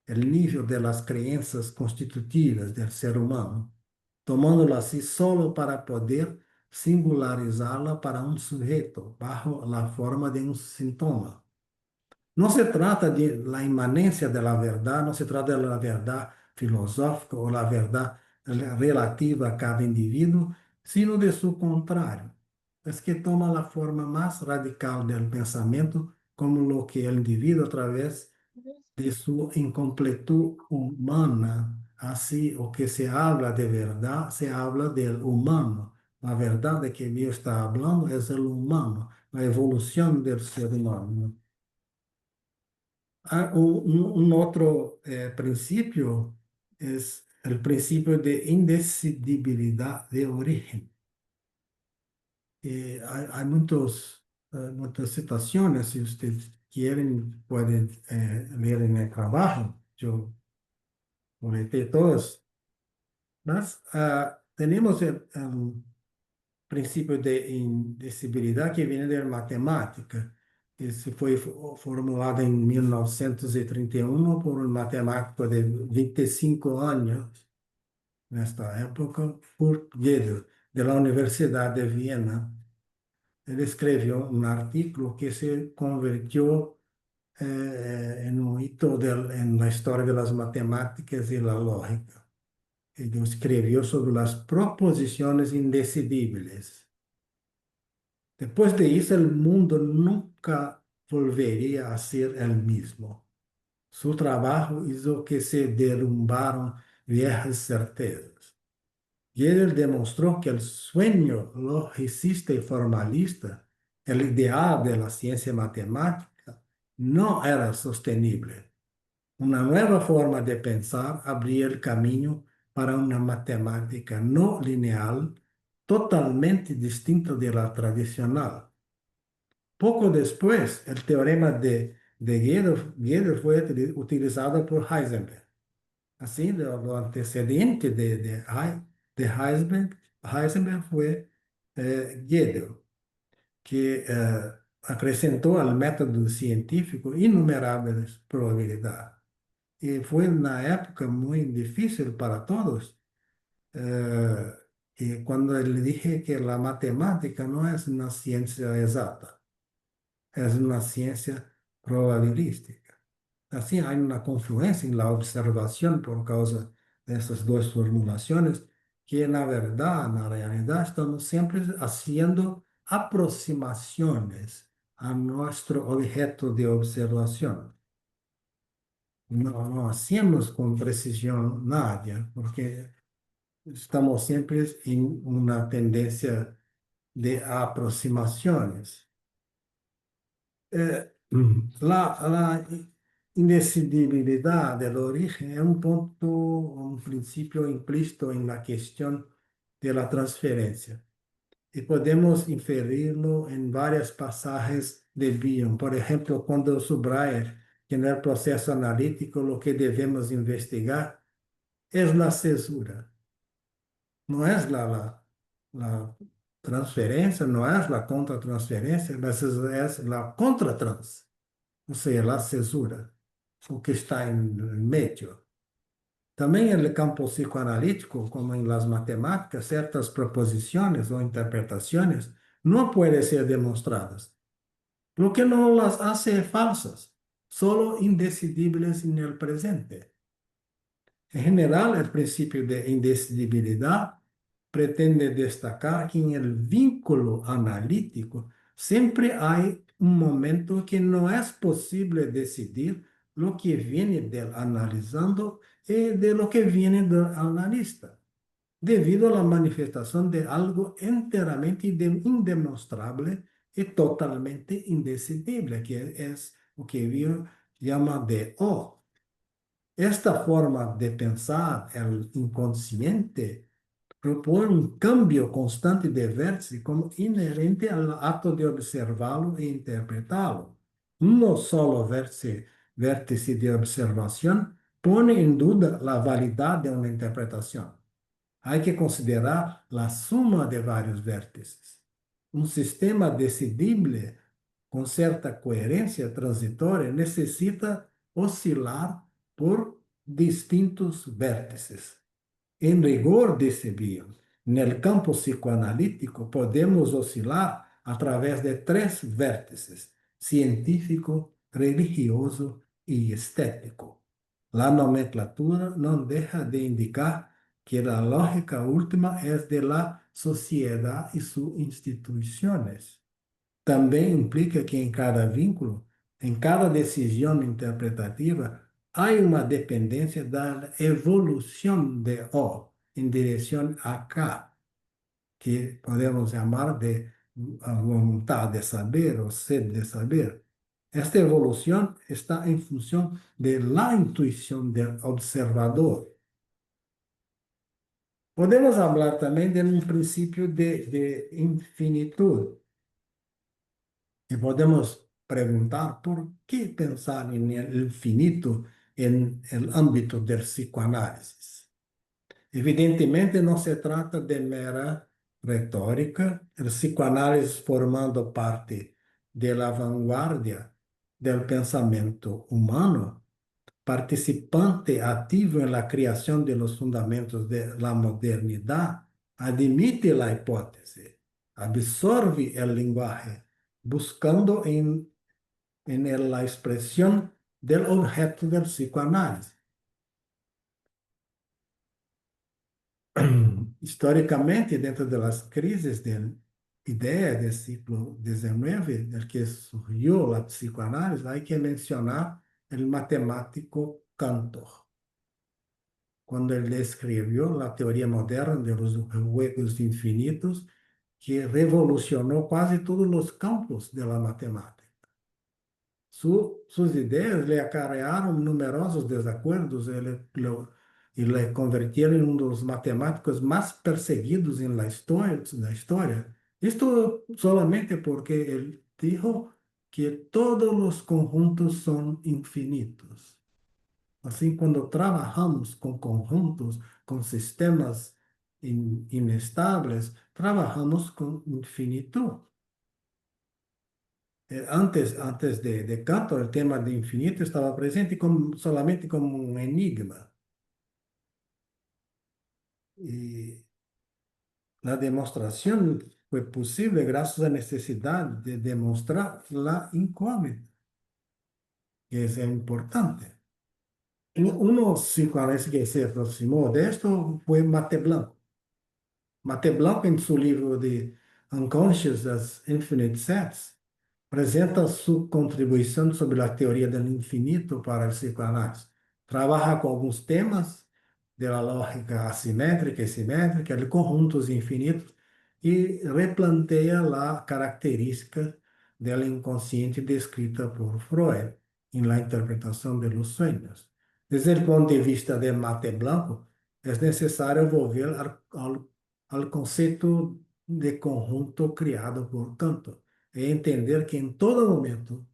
el nivel de las creencias constitutivas del ser humano, tomándolo así solo para poder singularizarla para un sujeto bajo la forma de un síntoma. No se trata de la inmanencia de la verdad, no se trata de la verdad filosófica o la verdad relativa a cada individuo, sino de su contrario. Es que toma la forma más radical del pensamiento como lo que el individuo a través de su incompletud humana, así o que se habla de verdad, se habla del humano. La verdad de que Dios está hablando es el humano, la evolución del ser humano. Un otro principio es el principio de indecidibilidad de origen. Hay muchas citaciones, si ustedes quieren, pueden leer en el trabajo. Yo comenté todas. Mas tenemos el principio de indecidibilidad que viene de matemática. Esse foi formulado em 1931 por um matemático de 25 anos, nesta época, por Gödel, de la Universidad de Viena. Él escribió un artículo que se convirtió en un hito en la historia de las matemáticas y la lógica. Él escribió sobre las proposiciones indecidibles. Después de eso, el mundo nunca volvería a ser el mismo. Su trabajo hizo que se derrumbaron viejas certezas. Gödel demostró que el sueño logicista y formalista, el ideal de la ciencia matemática, no era sostenible. Una nueva forma de pensar abría el camino para una matemática no lineal, totalmente distinta de la tradicional. Poco después, el teorema de Gödel fue utilizado por Heisenberg. Así, lo antecedente de Heisenberg fue Gödel, que acrescentó al método científico innumerables probabilidades. Y fue una época muy difícil para todos. Y cuando le dije que la matemática no es una ciencia exacta, es una ciencia probabilística. Así hay una confluencia en la observación por causa de estas dos formulaciones que en la verdad, en la realidad, estamos siempre haciendo aproximaciones a nuestro objeto de observación. No hacemos con precisión nada, porque estamos siempre en una tendencia de aproximaciones. La indecidibilidad del origen es un punto, un principio implícito en la cuestión de la transferencia. Y podemos inferirlo en varios pasajes de Bion. Por ejemplo, cuando subraya que en el proceso analítico lo que debemos investigar es la cesura. No es la transferencia, no es la contratransferencia, es la contratrans, o sea, la cesura, o que está en el medio. También en el campo psicoanalítico, como en las matemáticas, ciertas proposiciones o interpretaciones no pueden ser demostradas, lo que no las hace falsas, solo indecidibles en el presente. En general, el principio de indecidibilidad pretende destacar que en el vínculo analítico siempre hay un momento que no es posible decidir lo que viene del analizando y de lo que viene del analista, debido a la manifestación de algo enteramente indemostrable y totalmente indecidible, que es lo que Bion llama de O. Esta forma de pensar el inconsciente propone un cambio constante de vértice como inherente al acto de observarlo e interpretarlo. No solo vértice de observación pone en duda la validad de una interpretación. Hay que considerar la suma de varios vértices. Un sistema decidible con cierta coherencia transitoria necesita oscilar por distintos vértices. En rigor de Bion, en el campo psicoanalítico podemos oscilar a través de tres vértices: científico, religioso y estético. La nomenclatura no deja de indicar que la lógica última es de la sociedad y sus instituciones. También implica que en cada vínculo, en cada decisión interpretativa, hay una dependencia de la evolución de O en dirección a K, que podemos llamar de voluntad de saber o sed de saber. Esta evolución está en función de la intuición del observador. Podemos hablar también de un principio de infinitud. Y podemos preguntar por qué pensar en el infinito en el ámbito del psicoanálisis. Evidentemente no se trata de mera retórica, el psicoanálisis formando parte de la vanguardia del pensamiento humano, participante activo en la creación de los fundamentos de la modernidad, admite la hipótesis, absorbe el lenguaje, buscando en la expresión del objeto del psicoanálisis. Históricamente, dentro de las crisis de ideas del siglo XIX, en que surgió la psicoanálisis, hay que mencionar el matemático Cantor, cuando él escribió la teoría moderna de los juegos infinitos, que revolucionó casi todos los campos de la matemática. Sus ideas le acarrearon numerosos desacuerdos y le convirtieron en uno de los matemáticos más perseguidos en la historia. Esto solamente porque él dijo que todos los conjuntos son infinitos. Así, cuando trabajamos con conjuntos, con sistemas inestables, trabajamos con infinitud. Antes de Cantor, el tema de infinito estaba presente solamente como un enigma. Y la demostración fue posible gracias a la necesidad de demostrar la incógnita, que es importante. Uno psicoanalista que se aproximó de esto fue Mate Blanco. Mate Blanco, en su libro de Unconscious as Infinite Sets, presenta su contribución sobre la teoría del infinito para el psicoanálisis. Trabaja con algunos temas de la lógica asimétrica y simétrica, de conjuntos infinitos, y replantea la característica del inconsciente descrita por Freud en la interpretación de los sueños. Desde el punto de vista de Mate Blanco, es necesario volver al concepto de conjunto creado por Cantor e entender que en todo momento,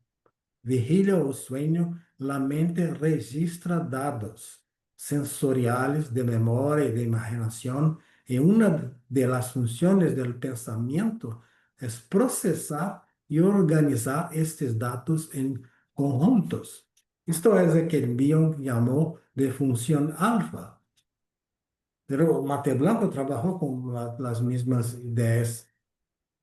vigilia o sueño, la mente registra dados sensoriales de memoria y de imaginación, y una de las funciones del pensamiento es procesar y organizar estos datos en conjuntos. Esto es lo que Bion llamó de función alfa. Pero Mate Blanco trabajó con las mismas ideas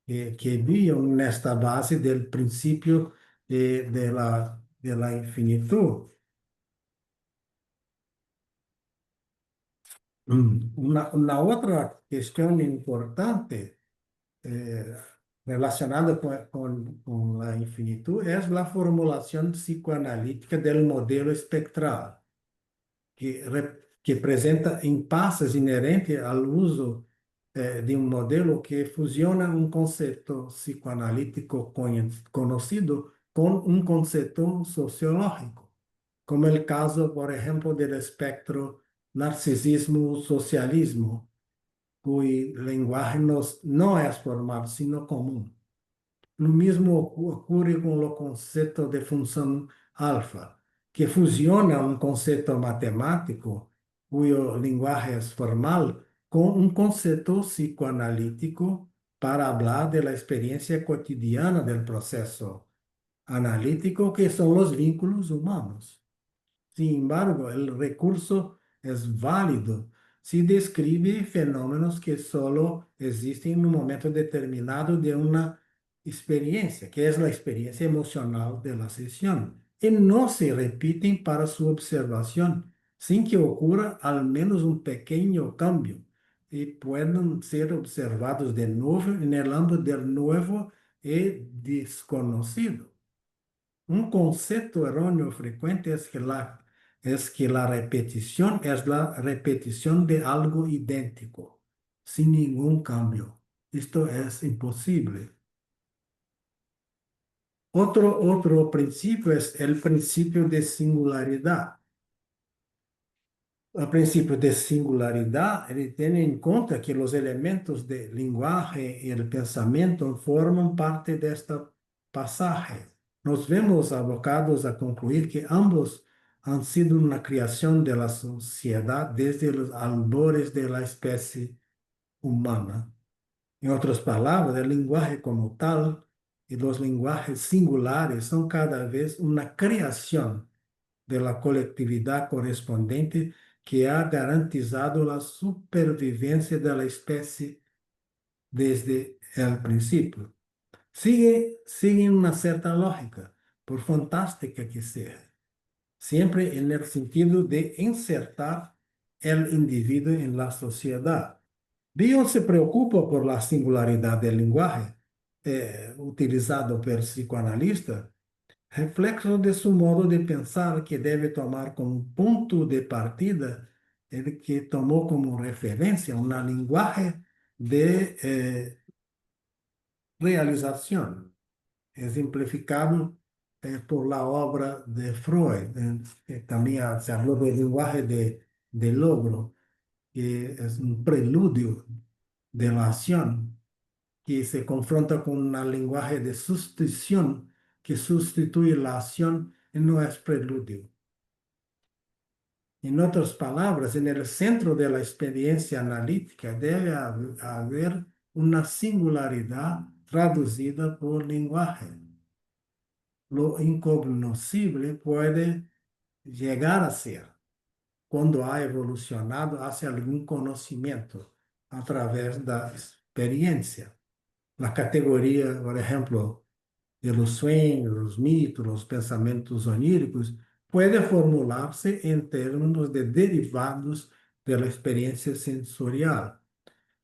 que viam nesta base del principio de la infinitud. Una otra cuestión importante relacionada con la infinitud es la formulación psicoanalítica del modelo espectral, que presenta impases inerentes al uso de un modelo que fusiona un concepto psicoanalítico conocido con un concepto sociológico, como el caso, por ejemplo, del espectro narcisismo-socialismo, cuyo lenguaje no es formal, sino común. Lo mismo ocurre con el concepto de función alfa, que fusiona un concepto matemático, cuyo lenguaje es formal, con un concepto psicoanalítico para hablar de la experiencia cotidiana del proceso analítico, que son los vínculos humanos. Sin embargo, el recurso es válido si describe fenómenos que solo existen en un momento determinado de una experiencia, que es la experiencia emocional de la sesión, y no se repiten para su observación, sin que ocurra al menos un pequeño cambio, y puedan ser observados de nuevo en el ámbito del nuevo y desconocido. Un concepto erróneo frecuente es que la repetición es la repetición de algo idéntico, sin ningún cambio. Esto es imposible. Otro principio es el principio de singularidad. el principio de singularidad, él tiene en cuenta que los elementos del lenguaje y el pensamiento forman parte de este pasaje. Nos vemos abocados a concluir que ambos han sido una creación de la sociedad desde los albores de la especie humana. En otras palabras, el lenguaje como tal y los lenguajes singulares son cada vez una creación de la colectividad correspondiente que ha garantizado la supervivencia de la especie desde el principio. Sigue una cierta lógica, por fantástica que sea, siempre en el sentido de insertar el individuo en la sociedad. Bion se preocupa por la singularidad del lenguaje utilizado por el psicoanalista, reflexo de su modo de pensar que debe tomar como punto de partida el que tomó como referencia un lenguaje de realización, ejemplificado por la obra de Freud. Que también se habló del lenguaje de logro, que es un preludio de la acción, que se confronta con un lenguaje de sustitución que sustituye la acción y no es preludio. En otras palabras, en el centro de la experiencia analítica debe haber una singularidad traducida por lenguaje. Lo incognoscible puede llegar a ser cuando ha evolucionado hacia algún conocimiento a través de la experiencia. La categoría, por ejemplo, de los sueños, los mitos, los pensamientos oníricos, puede formularse en términos de derivados de la experiencia sensorial.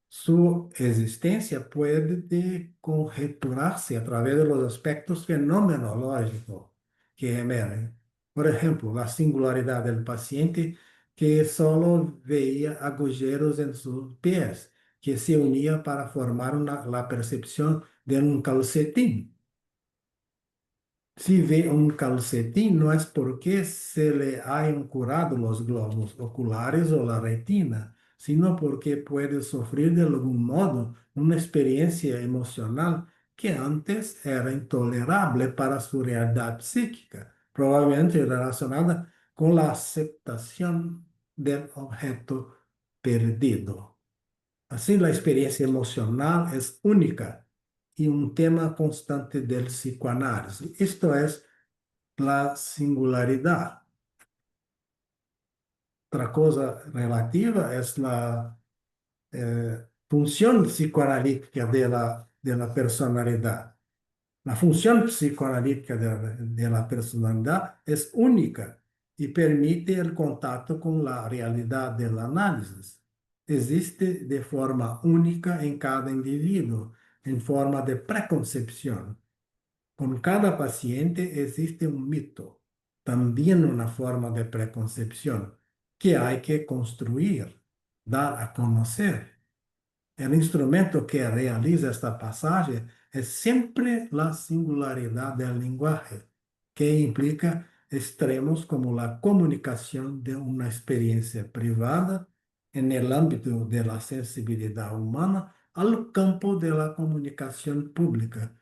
Su existencia puede conjeturarse a través de los aspectos fenomenológicos que emergen. Por ejemplo, la singularidad del paciente que solo veía agujeros en sus pies, que se unía para formar la percepción de un calcetín. Si ve un calcetín, no es porque se le hayan curado los globos oculares o la retina, sino porque puede sufrir de algún modo una experiencia emocional que antes era intolerable para su realidad psíquica, probablemente relacionada con la aceptación del objeto perdido. Así, la experiencia emocional es única y un tema constante del psicoanálisis. Esto es la singularidad. Otra cosa relativa es la función psicoanalítica de la personalidad. La función psicoanalítica de la personalidad es única y permite el contacto con la realidad del análisis. Existe de forma única en cada individuo, en forma de preconcepción. Con cada paciente existe un mito, también una forma de preconcepción que hay que construir, dar a conocer. El instrumento que realiza esta pasaje es siempre la singularidad del lenguaje, que implica extremos como la comunicación de una experiencia privada en el ámbito de la sensibilidad humana al campo de la comunicación pública,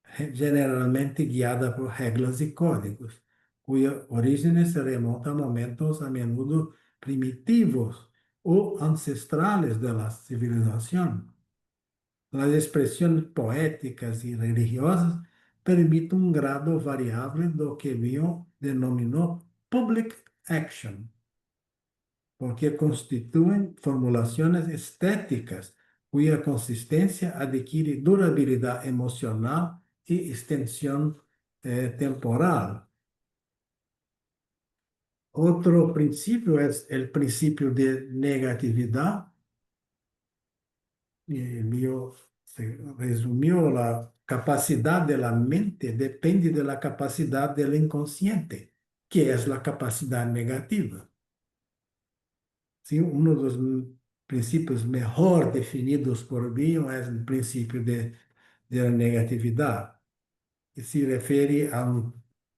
generalmente guiada por reglas y códigos, cuya origen se remonta a momentos a menudo primitivos o ancestrales de la civilización. Las expresiones poéticas y religiosas permiten un grado variable de lo que Bion denominó public action, porque constituyen formulaciones estéticas cuya consistencia adquiere durabilidad emocional y extensión temporal. Otro principio es el principio de negatividad. Bion resumió: la capacidad de la mente depende de la capacidad del inconsciente, que es la capacidad negativa. ¿Sí? Uno de los principios mejor definidos por Bion es el principio de la negatividad, que se refiere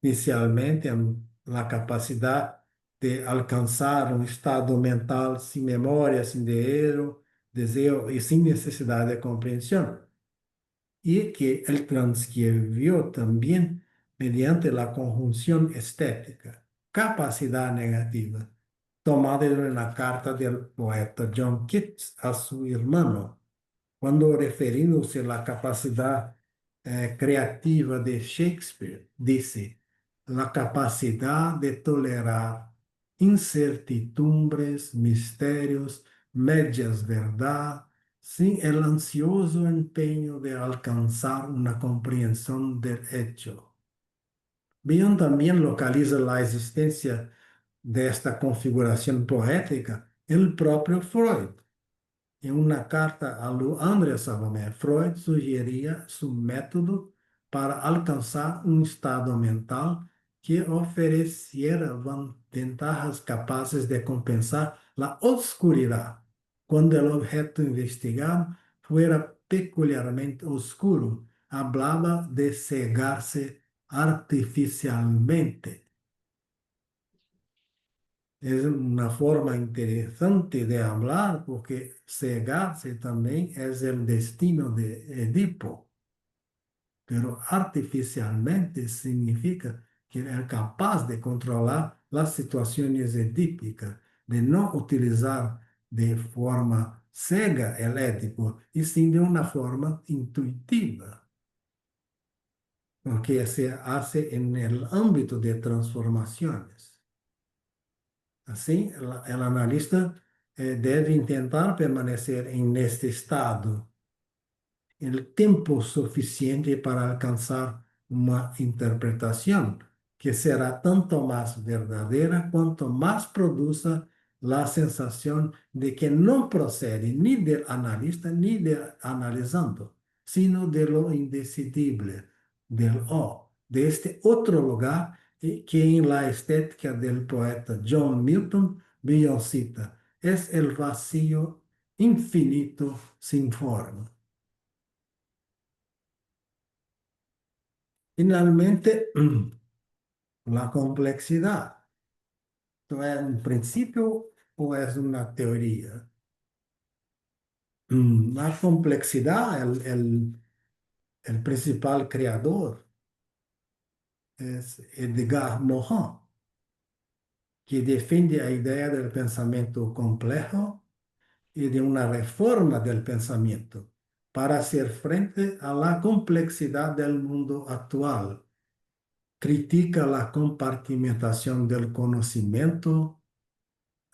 inicialmente a la capacidad de alcanzar un estado mental sin memoria, sin deseo y sin necesidad de comprensión. Y que él transcribió también mediante la conjunción estética, capacidad negativa, tomada de una carta del poeta John Keats a su hermano, cuando refiriéndose a la capacidad creativa de Shakespeare, dice, la capacidad de tolerar incertidumbres, misterios, medias verdad, sin el ansioso empeño de alcanzar una comprensión del hecho. Bion también localiza la existencia de esta configuración poética en el propio Freud. En una carta a André Salomé, Freud sugería su método para alcanzar un estado mental que ofreciera ventajas capaces de compensar la oscuridad cuando el objeto investigado fuera peculiarmente oscuro. Hablaba de cegarse artificialmente. Es una forma interesante de hablar porque cegarse también es el destino de Edipo. Pero artificialmente significa que es capaz de controlar las situaciones edípicas, de no utilizar de forma cega el Edipo, y sí de una forma intuitiva, porque se hace en el ámbito de transformaciones. Así, el analista debe intentar permanecer en este estado el tiempo suficiente para alcanzar una interpretación que será tanto más verdadera cuanto más produzca la sensación de que no procede ni del analista ni del analizando, sino de lo indecidible, del de este otro lugar que en la estética del poeta John Milton Bion cita, es el vacío infinito sin forma. Finalmente, la complejidad. ¿Es un principio o es una teoría? La complejidad, el principal creador es Edgar Morin, que defiende la idea del pensamiento complejo y de una reforma del pensamiento para hacer frente a la complejidad del mundo actual. Critica la compartimentación del conocimiento,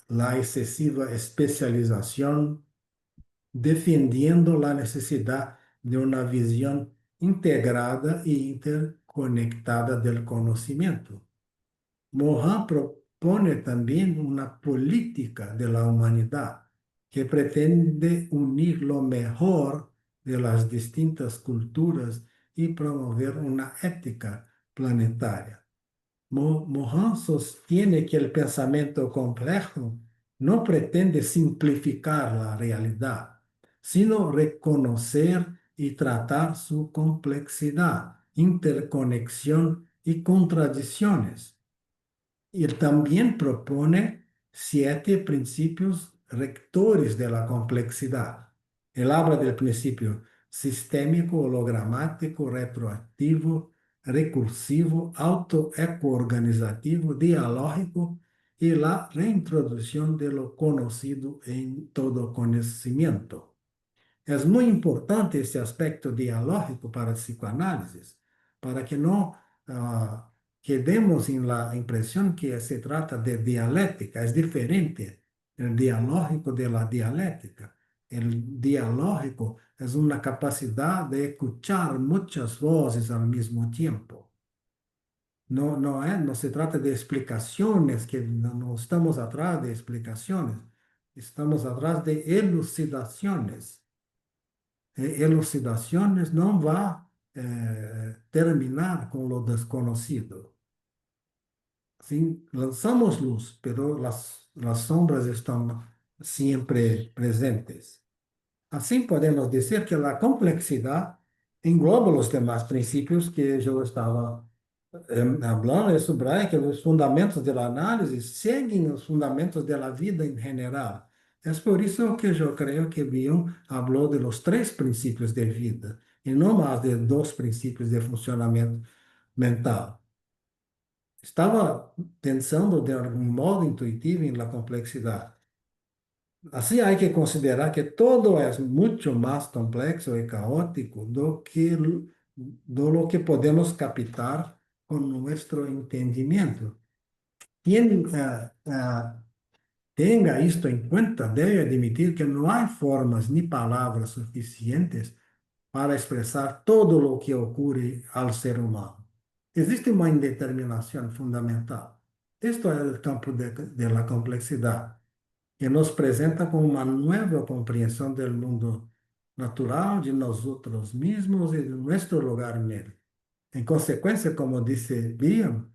la excesiva especialización, defendiendo la necesidad de una visión integrada e interconectada del conocimiento. Morin propone también una política de la humanidad que pretende unir lo mejor de las distintas culturas y promover una ética planetaria. Morin sostiene que el pensamiento complejo no pretende simplificar la realidad, sino reconocer y tratar su complejidad, interconexión y contradicciones. Y él también propone 7 principios rectores de la complejidad. Él habla del principio sistémico, hologramático, retroactivo, recursivo, autoecoorganizativo, dialógico y la reintroducción de lo conocido en todo conocimiento. Es muy importante este aspecto dialógico para el psicoanálisis, para que no quedemos en la impresión que se trata de dialéctica. Es diferente el dialógico de la dialéctica. El dialógico es una capacidad de escuchar muchas voces al mismo tiempo. No se trata de explicaciones, que no estamos atrás de explicaciones, estamos atrás de elucidaciones. Elucidaciones no va a terminar con lo desconocido. ¿Sí? Lanzamos luz, pero las sombras están siempre presentes. Así podemos decir que la complejidad engloba los demás principios que yo estaba hablando isso, Brian, que os fundamentos da análise seguem os fundamentos da vida em geral. É por isso que eu creio que Bion falou de los 3 princípios de vida, e não mais de 2 princípios de funcionamento mental. Estava pensando de algum modo intuitivo em la complexidade. Assim, há que considerar que todo é muito mais complexo e caótico do lo que podemos captar com nosso entendimento. Quem tenha isto em conta deve admitir que não há formas ni palavras suficientes para expressar todo o que ocorre ao ser humano. Existe uma indeterminação fundamental. Isto é o campo de la complexidade, que nos apresenta com uma nova compreensão do mundo natural, de nós outros mesmos e de nosso lugar nele. Em consequência, como disse Bion,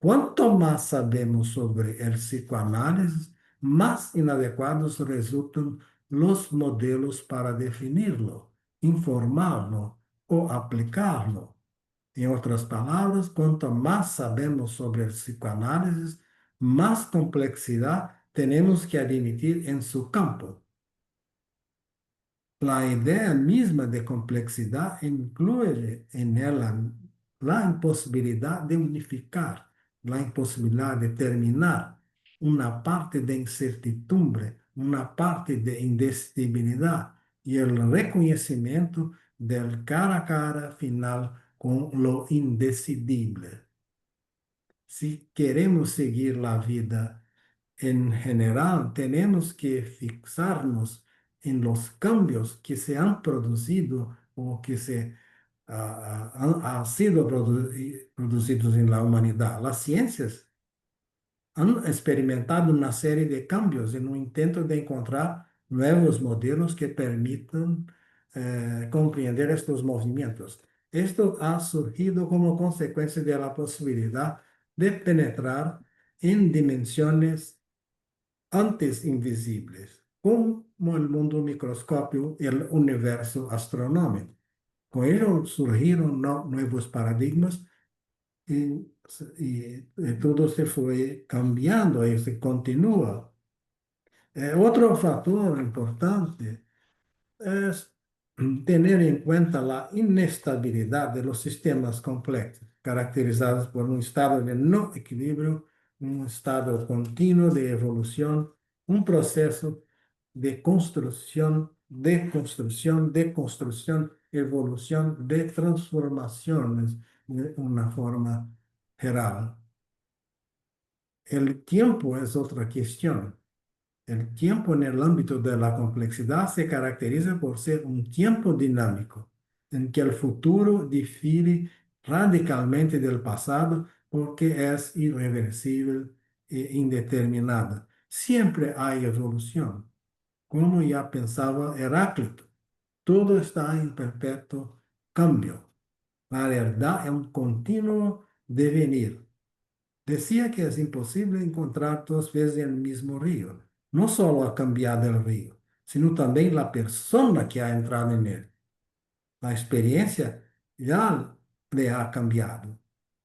quanto mais sabemos sobre o psicoanálise, mais inadequados resultam os modelos para definirlo, informá-lo ou aplicá-lo. Em outras palavras, quanto mais sabemos sobre o psicoanálise, más complexidad tenemos que admitir en su campo. La idea misma de complexidad incluye en ella la imposibilidad de unificar, la imposibilidad de terminar, una parte de incertidumbre, una parte de indecidibilidad y el reconocimiento del cara a cara final con lo indecidible. Si queremos seguir la vida en general, tenemos que fixarnos en los cambios que se han producido o que han sido producidos en la humanidad. Las ciencias han experimentado una serie de cambios en un intento de encontrar nuevos modelos que permitan comprender estos movimientos. Esto ha surgido como consecuencia de la posibilidad de penetrar en dimensiones antes invisibles, como el mundo microscópio y el universo astronómico. Con ello surgieron nuevos paradigmas y todo se fue cambiando y se continúa. Otro factor importante es tener en cuenta la inestabilidad de los sistemas complejos, caracterizados por un estado de no equilibrio, un estado continuo de evolución, un proceso de construcción, evolución, de transformaciones de una forma general. El tiempo es otra cuestión. El tiempo en el ámbito de la complejidad se caracteriza por ser un tiempo dinámico, en que el futuro difiere radicalmente del pasado porque es irreversible e indeterminado. Siempre hay evolución. Como ya pensaba Heráclito, todo está en perpetuo cambio. La realidad es un continuo devenir. Decía que es imposible encontrar 2 veces el mismo río. No solo ha cambiado el río, sino también la persona que ha entrado en él. La experiencia ya le ha cambiado.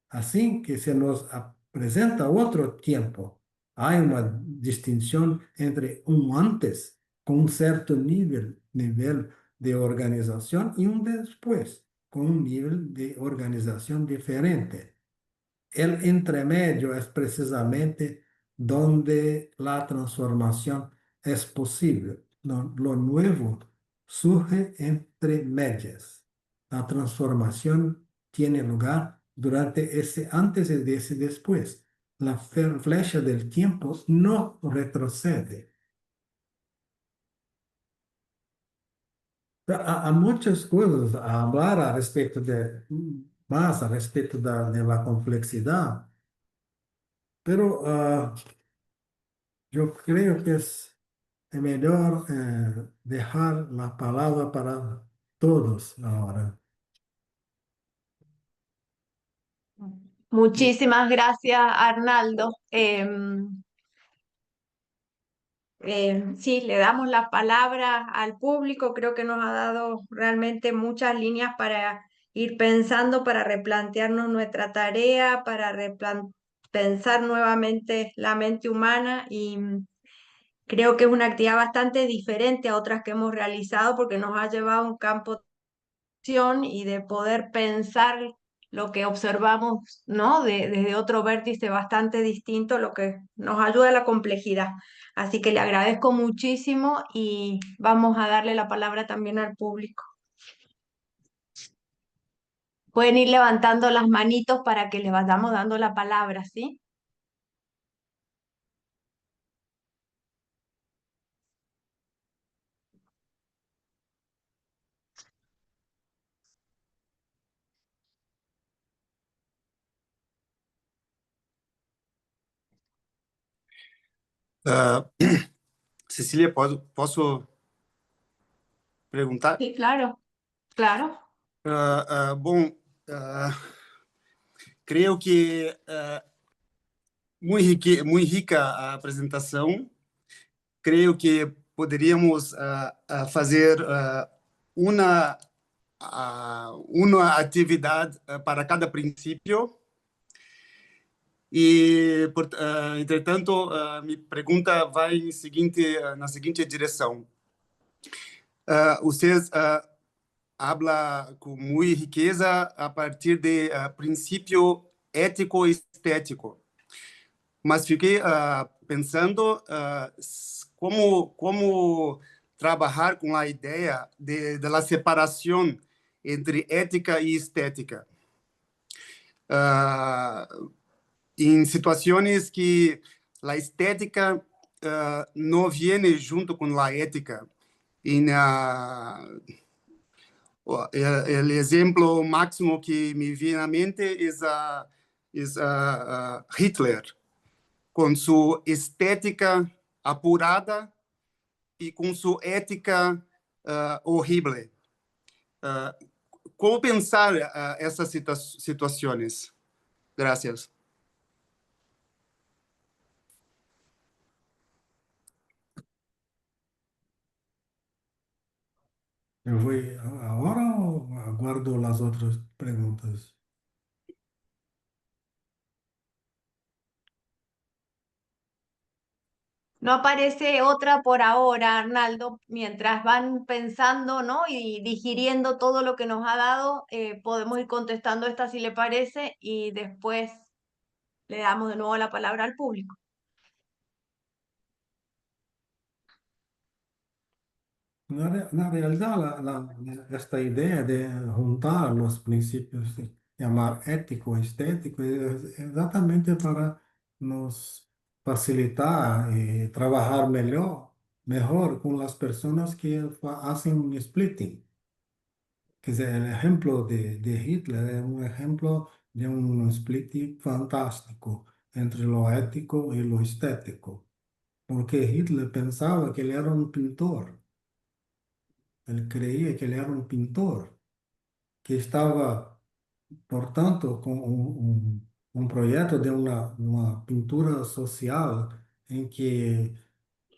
Así que se nos presenta otro tiempo. Hay una distinción entre un antes, con un cierto nivel de organización, y un después, con un nivel de organización diferente. El entremedio es precisamente donde la transformación es posible. Lo nuevo surge entre medias. La transformación tiene lugar durante ese antes y ese después. La flecha del tiempo no retrocede. Há muitas coisas a hablar a respeito más a respeito de la complexidad, pero yo creo que es mejor dejar la palabra para todos ahora. Muchísimas gracias, Arnaldo. Sí, le damos la palabra al público. Creo que nos ha dado realmente muchas líneas para ir pensando para replantearnos nuestra tarea, para pensar nuevamente la mente humana y creo que es una actividad bastante diferente a otras que hemos realizado porque nos ha llevado a un campo de acción y de poder pensar lo que observamos, ¿no? Desde otro vértice bastante distinto, lo que nos ayuda a la complejidad. Así que le agradezco muchísimo y vamos a darle la palabra también al público. Pueden ir levantando las manitos para que les vayamos dando la palabra, ¿sí? Ah, Cecília, posso perguntar? Sí, claro, claro. Bom, creio que muito rica a apresentação. Creio que poderíamos fazer uma atividade para cada princípio. E, entretanto, minha pergunta vai na seguinte direção. Vocês habla com muita riqueza a partir de princípio ético e estético. Mas fiquei pensando como trabalhar com a ideia da separação entre ética e estética. Em situações que a estética não vem junto com a ética. El ejemplo máximo que me viene a mente es Hitler, con su estética apurada y con su ética horrible. ¿Cómo pensar esas situaciones? Gracias. Eu vou agora ou aguardo as outras perguntas? No aparece otra por ahora, Arnaldo. Mientras van pensando, ¿no? Y digiriendo todo lo que nos ha dado, podemos ir contestando esta si le parece y después le damos de nuevo la palabra al público. Na realidade, esta ideia de juntar os princípios, de chamar ético e estético, é exatamente para nos facilitar e trabalhar melhor com as pessoas que fazem um splitting. Quer dizer, o exemplo de Hitler é um exemplo de um splitting fantástico entre o ético e o estético, porque Hitler pensava que ele era um pintor. Ele creía que él era un pintor, que estaba, por tanto, con un proyecto de una pintura social en que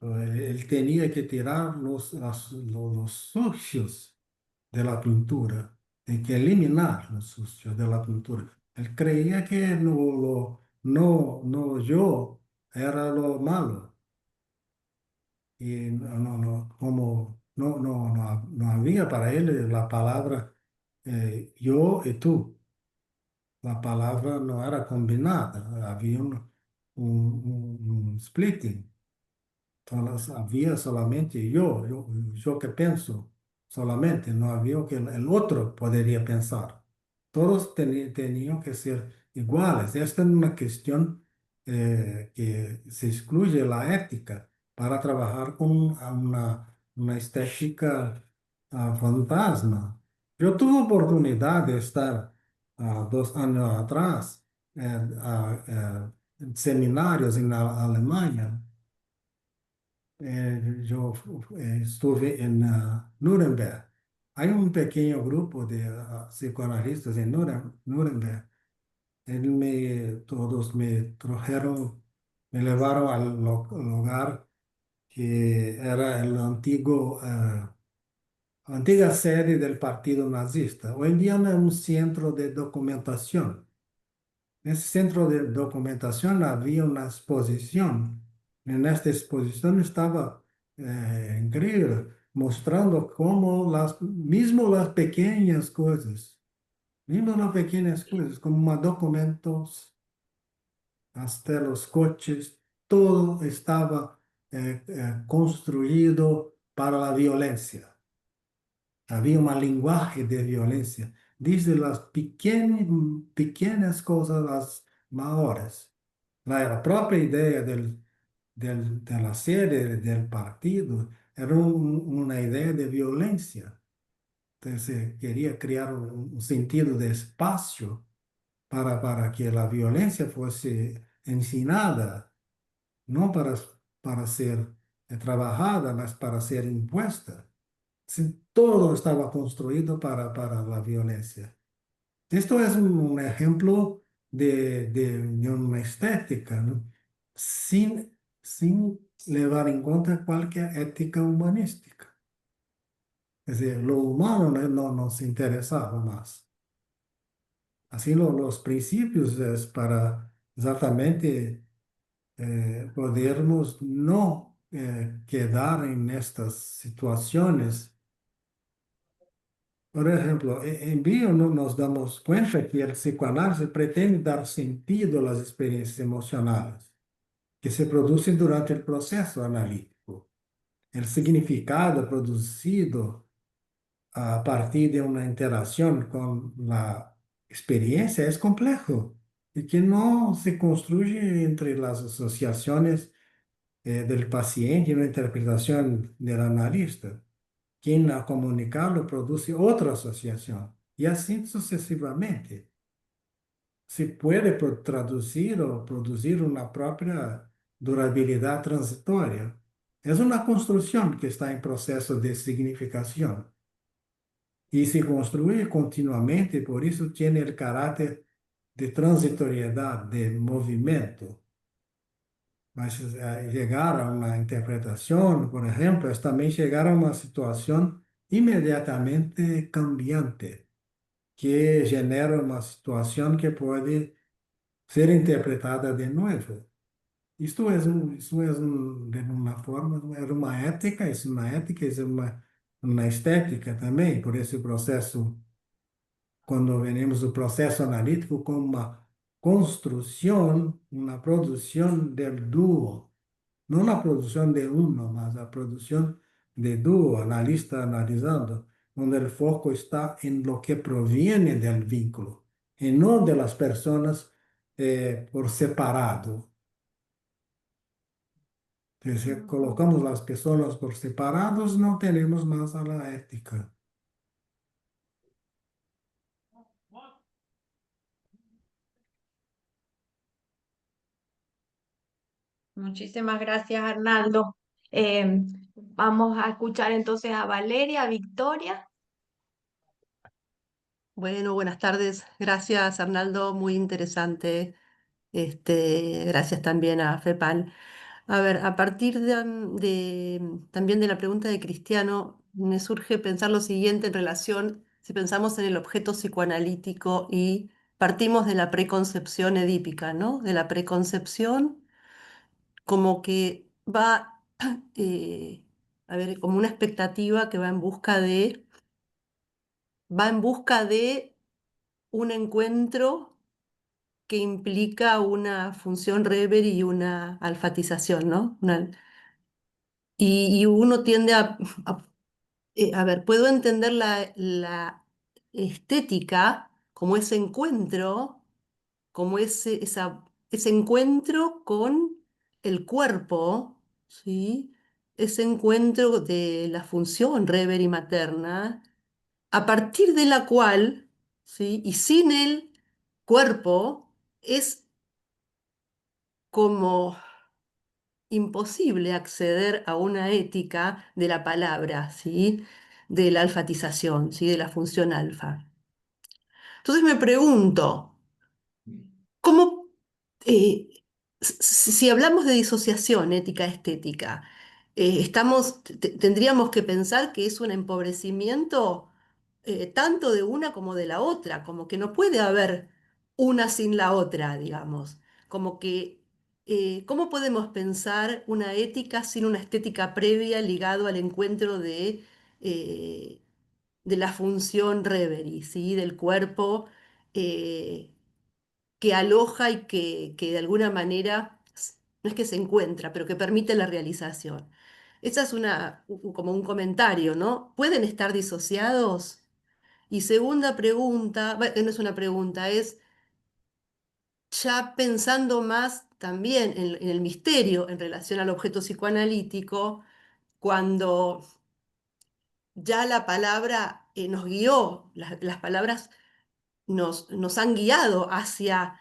él tenía que tirar los sucios de la pintura, hay que eliminar los sucios de la pintura. Él creía que no yo era lo malo. Y no había para él la palabra yo y tú. La palabra no era combinada, había un splitting. Entonces había solamente yo que pienso solamente, no había que el otro podría pensar. Todos tenían que ser iguales. Esta es una cuestión que se excluye la ética para trabajar con una estética fantasma. Yo tuve oportunidad de estar 2 años atrás en seminarios en Alemania. Yo estuve en Nuremberg. Hay un pequeño grupo de psicoanalistas en Nuremberg. Todos me trajeron, me llevaron al lugar que era el antiguo antiga sede del partido nazista. Hoy en día es un centro de documentación. En ese centro de documentación había una exposición. En esta exposición estaba increíble, mostrando cómo mismo las pequeñas cosas, mismo las pequeñas cosas, como documentos, hasta los coches, todo estaba construido para la violencia. Había un lenguaje de violencia, desde las pequeñas cosas a las mayores. La propia idea de la sede del partido era una idea de violencia. Entonces, quería crear un sentido de espacio para que la violencia fuese ensinada, no para ser trabajada, mas para ser impuesta. Sí, todo estaba construido para la violencia. Esto es un ejemplo de una estética, ¿no? Sin llevar en cuenta cualquier ética humanística. Es decir, lo humano no nos interesaba más. Así los principios es para exactamente podermos no quedar en estas situaciones. Por ejemplo, en Bio nos damos cuenta que el psicoanálisis pretende dar sentido a las experiencias emocionales que se producen durante el proceso analítico. El significado producido a partir de una interacción con la experiencia es complejo y que no se construye entre las asociaciones del paciente y una interpretación del analista. Quien al comunicarlo produce otra asociación y así sucesivamente. Se puede traducir o producir una propia durabilidad transitoria. Es una construcción que está en proceso de significación y se construye continuamente, por eso tiene el carácter de transitoriedad, de movimiento. Mas llegar a una interpretación, por ejemplo, es también llegar a una situación inmediatamente cambiante, que genera una situación que puede ser interpretada de nuevo. De una forma, es una ética, es una estética também, por esse processo, quando venimos do processo analítico como uma construção, uma produção del dúo, não a produção de uno, mas a produção de dúo, analista analizando, onde o foco está em lo que proviene del vínculo, e não de las personas por separado. Si colocamos las personas por separados, no tenemos más a la ética. Muchísimas gracias, Arnaldo. Vamos a escuchar entonces a Valeria, Victoria. Bueno, buenas tardes. Gracias, Arnaldo. Muy interesante. Gracias también a FEPAL. A ver, a partir también de la pregunta de Cristiano, me surge pensar lo siguiente en relación, si pensamos en el objeto psicoanalítico y partimos de la preconcepción edípica, ¿no? De la preconcepción como que va, a ver, como una expectativa que va en busca de un encuentro que implica una función Rever y una alfatización, ¿no? Y uno tiende a ver, puedo entender la estética como ese encuentro, como ese encuentro con el cuerpo, ¿sí? Ese encuentro de la función Rever y materna, a partir de la cual, ¿sí? Y sin el cuerpo, es como imposible acceder a una ética de la palabra, ¿sí? De la alfatización, ¿sí? De la función alfa. Entonces me pregunto, ¿cómo, si hablamos de disociación ética-estética, tendríamos que pensar que es un empobrecimiento tanto de una como de la otra, como que no puede haber una sin la otra, digamos, como que, ¿cómo podemos pensar una ética sin una estética previa ligado al encuentro eh, de la función reverie, ¿sí? Del cuerpo eh, que aloja y que de alguna manera, no es que se encuentra, pero que permite la realización? Esa es como un comentario, ¿no? ¿Pueden estar disociados? Y segunda pregunta, bueno, no es una pregunta, es ya pensando más también en el misterio en relación al objeto psicoanalítico, cuando ya la palabra nos guió, las palabras nos han guiado hacia,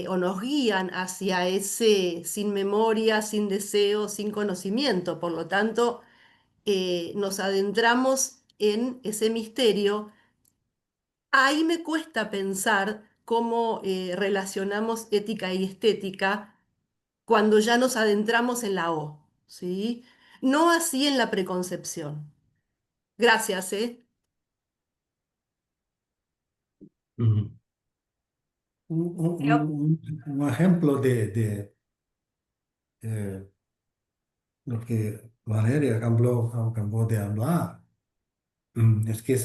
o nos guían hacia ese sin memoria, sin deseo, sin conocimiento. Por lo tanto, nos adentramos en ese misterio. Ahí me cuesta pensar cómo relacionamos ética y estética cuando ya nos adentramos en la O, ¿sí? No así en la preconcepción. Gracias, ¿eh? Ujú. Un ejemplo de lo que Valeria acabó de hablar, es que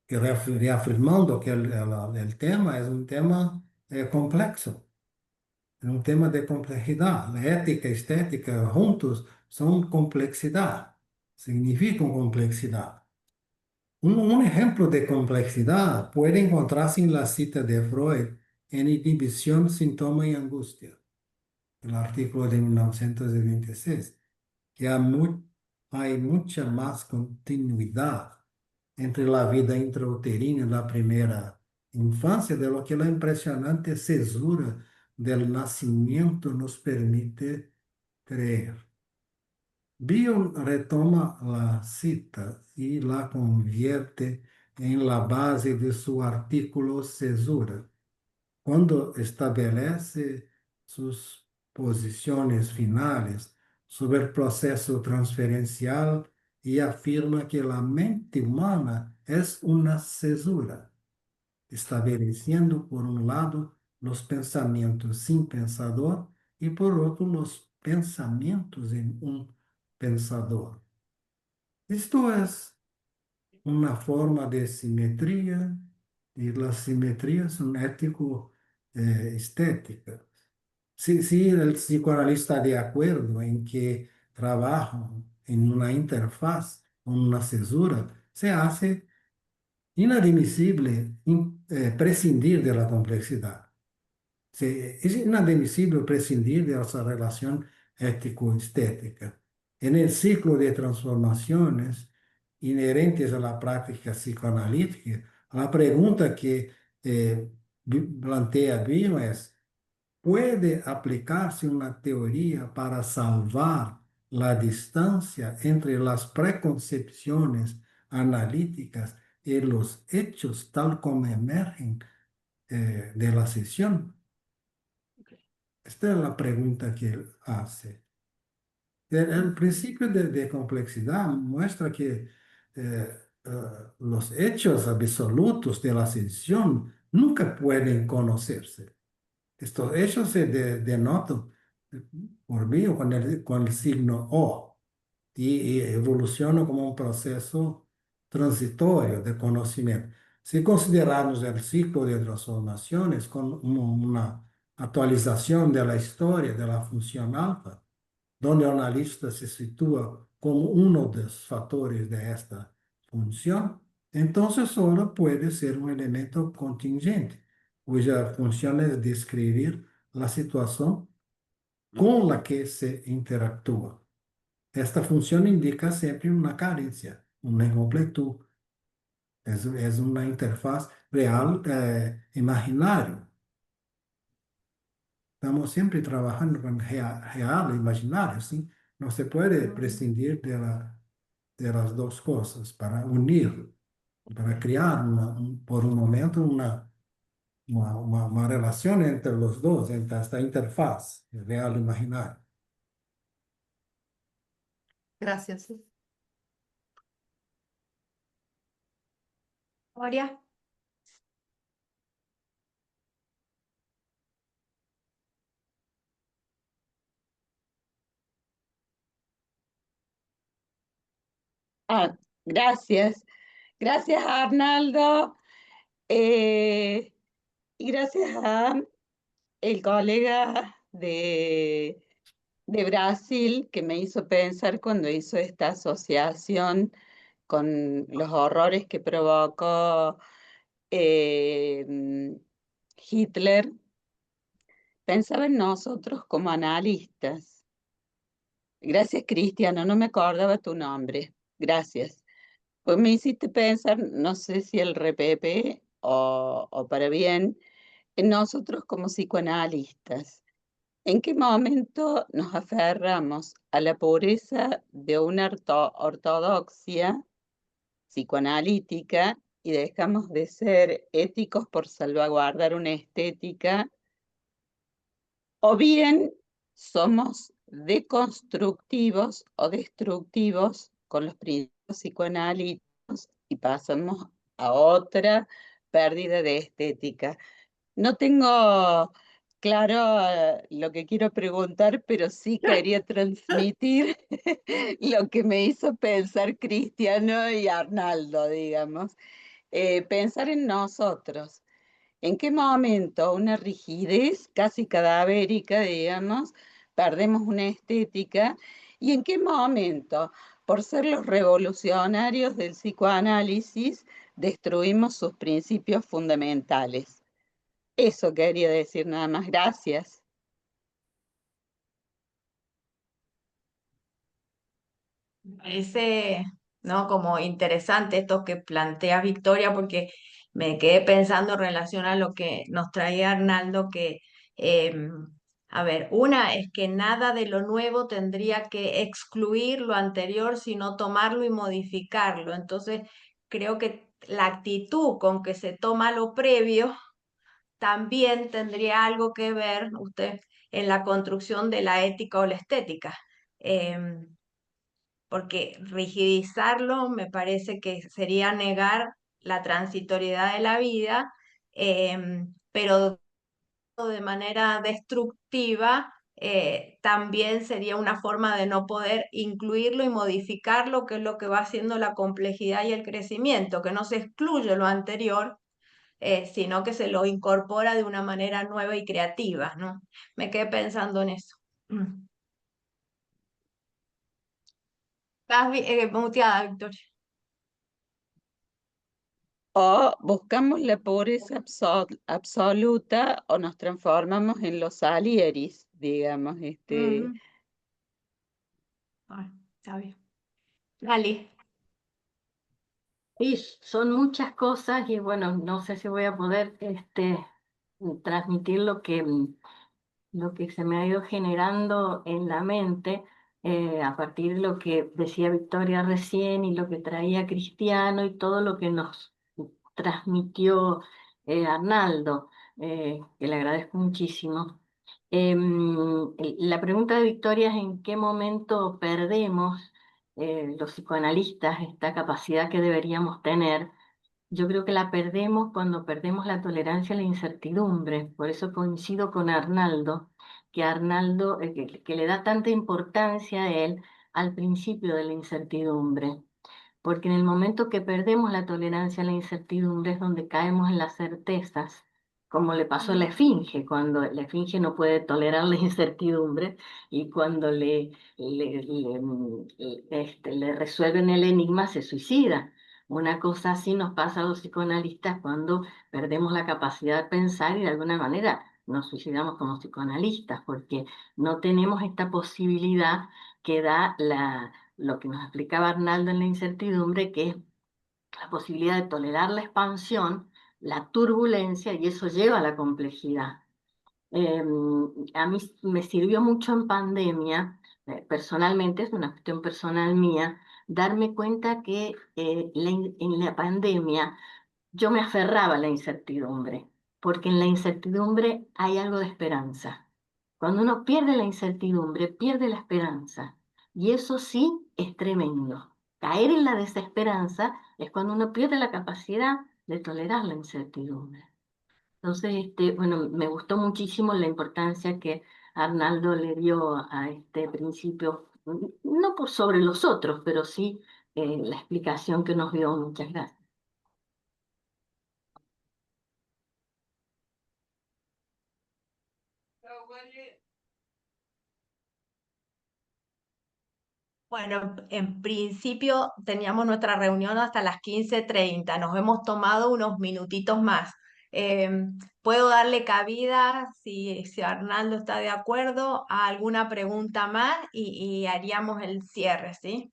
que reafirmando que el tema es un tema complexo, es un tema de complejidad. La ética y estética juntos son complejidad, significan complejidad. Un ejemplo de complejidad puede encontrarse en la cita de Freud en Inhibición, Síntoma y Angustia, el artículo de 1926, que hay mucha más continuidad entre la vida intrauterina y la primera infancia de lo que la impresionante cesura del nacimiento nos permite creer. Bion retoma la cita y la convierte en la base de su artículo cesura, cuando establece sus posiciones finales sobre el proceso transferencial y afirma que la mente humana es una cesura, estableciendo por un lado los pensamientos sin pensador y por otro los pensamientos en un pensador. Esto es una forma de simetría y las simetrías son ético-estéticas. Si el psicoanalista está de acuerdo en que trabajo en una interfaz, en una cesura, se hace inadmisible prescindir de la complejidad. Es inadmisible prescindir de esa relación ético-estética. En el ciclo de transformaciones inherentes a la práctica psicoanalítica, la pregunta que plantea Bill es: ¿puede aplicarse una teoría para salvar la distancia entre las preconcepciones analíticas y los hechos tal como emergen de la sesión? Esta es la pregunta que él hace. El principio de complejidad muestra que los hechos absolutos de la sesión nunca pueden conocerse. Estos hechos se denotan por mí con el signo O y evolucionan como un proceso transitorio de conocimiento. Si considerarmos el ciclo de transformaciones como una actualización de la historia de la función alfa, donde el analista se sitúa como uno de los factores de esta función, entonces solo puede ser un elemento contingente, cuya función es describir la situación con la que se interactúa. Esta función indica siempre una carencia, una incompletud. Es una interfaz real imaginario. Estamos siempre trabajando con real e imaginario, ¿sí? No se puede prescindir de las dos cosas para unir, para crear por un momento una relación entre los dos, entre esta interfaz real e imaginario. Gracias. Gloria. Gracias. Gracias a Arnaldo y gracias a el colega de Brasil que me hizo pensar cuando hizo esta asociación con los horrores que provocó Hitler. Pensaba en nosotros como analistas. Gracias, Cristiano, no me acordaba tu nombre. Gracias. Pues me hiciste pensar, no sé si el repepe o para bien, en nosotros como psicoanalistas. ¿En qué momento nos aferramos a la pureza de una ortodoxia psicoanalítica y dejamos de ser éticos por salvaguardar una estética? ¿O bien somos deconstructivos o destructivos con los principios psicoanalíticos y pasamos a otra pérdida de estética? No tengo claro lo que quiero preguntar, pero sí quería transmitir lo que me hizo pensar Cristiano y Arnaldo, digamos. Pensar en nosotros. ¿En qué momento una rigidez casi cadavérica, digamos, perdemos una estética? ¿Y en qué momento, por ser los revolucionarios del psicoanálisis, destruimos sus principios fundamentales? Eso quería decir nada más. Gracias. Me parece, ¿no? Como interesante esto que plantea Victoria, porque me quedé pensando en relación a lo que nos traía Arnaldo, que, a ver, una es que nada de lo nuevo tendría que excluir lo anterior, sino tomarlo y modificarlo. Entonces, creo que la actitud con que se toma lo previo también tendría algo que ver, usted, en la construcción de la ética o la estética. Porque rigidizarlo me parece que sería negar la transitoriedad de la vida, pero de manera destructiva también sería una forma de no poder incluirlo y modificarlo, que es lo que va haciendo la complejidad y el crecimiento, que no se excluye lo anterior, sino que se lo incorpora de una manera nueva y creativa, ¿no? Me quedé pensando en eso. Estás muteada, Victoria. O buscamos la pureza absoluta o nos transformamos en los Salieris, digamos. Está bien. Dale. Y son muchas cosas y bueno, no sé si voy a poder transmitir lo que se me ha ido generando en la mente a partir de lo que decía Victoria recién y lo que traía Cristiano y todo lo que nos transmitió Arnaldo, que le agradezco muchísimo. La pregunta de Victoria es en qué momento perdemos los psicoanalistas esta capacidad que deberíamos tener. Yo creo que la perdemos cuando perdemos la tolerancia a la incertidumbre. Por eso coincido con Arnaldo, que le da tanta importancia a él al principio de la incertidumbre. Porque en el momento que perdemos la tolerancia a la incertidumbre es donde caemos en las certezas, como le pasó a la esfinge, cuando la esfinge no puede tolerar la incertidumbre y cuando le resuelven el enigma se suicida. Una cosa así nos pasa a los psicoanalistas cuando perdemos la capacidad de pensar y de alguna manera nos suicidamos como psicoanalistas, porque no tenemos esta posibilidad que da lo que nos explicaba Arnaldo en la incertidumbre, que es la posibilidad de tolerar la expansión, la turbulencia, y eso lleva a la complejidad. A mí me sirvió mucho en pandemia, personalmente, es una cuestión personal mía, darme cuenta que en la pandemia yo me aferraba a la incertidumbre, porque en la incertidumbre hay algo de esperanza. Cuando uno pierde la incertidumbre, pierde la esperanza. Y eso sí es tremendo. Caer en la desesperanza es cuando uno pierde la capacidad de tolerar la incertidumbre. Entonces, bueno, me gustó muchísimo la importancia que Arnaldo le dio a este principio, no por sobre los otros, pero sí la explicación que nos dio. Muchas gracias. Bueno, en principio teníamos nuestra reunión hasta las 15:30. Nos hemos tomado unos minutitos más. ¿Puedo darle cabida, si Arnaldo está de acuerdo, a alguna pregunta más y haríamos el cierre, ¿sí?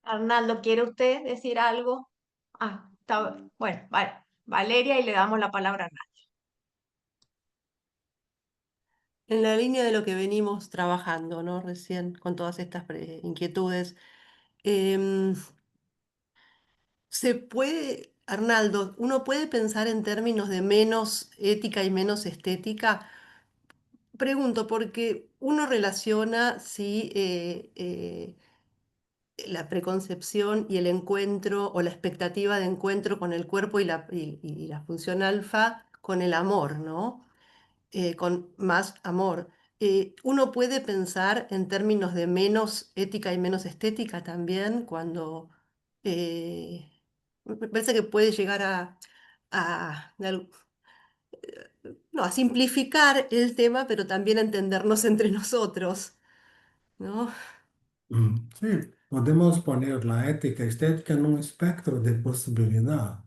Arnaldo, ¿quiere usted decir algo? Bueno, vale. Valeria, y le damos la palabra a Arnaldo. En la línea de lo que venimos trabajando, ¿no? Recién con todas estas inquietudes. em, Se puede, Arnaldo, uno puede pensar en términos de menos ética y menos estética. Pregunto, porque uno relaciona si la preconcepción y el encuentro o la expectativa de encuentro con el cuerpo y la función alfa con el amor, ¿no? Con más amor. Uno puede pensar en términos de menos ética y menos estética también cuando me parece que puede llegar no, a simplificar el tema, pero también a entendernos entre nosotros, ¿no? Sí, podemos poner la ética estética en un espectro de posibilidad.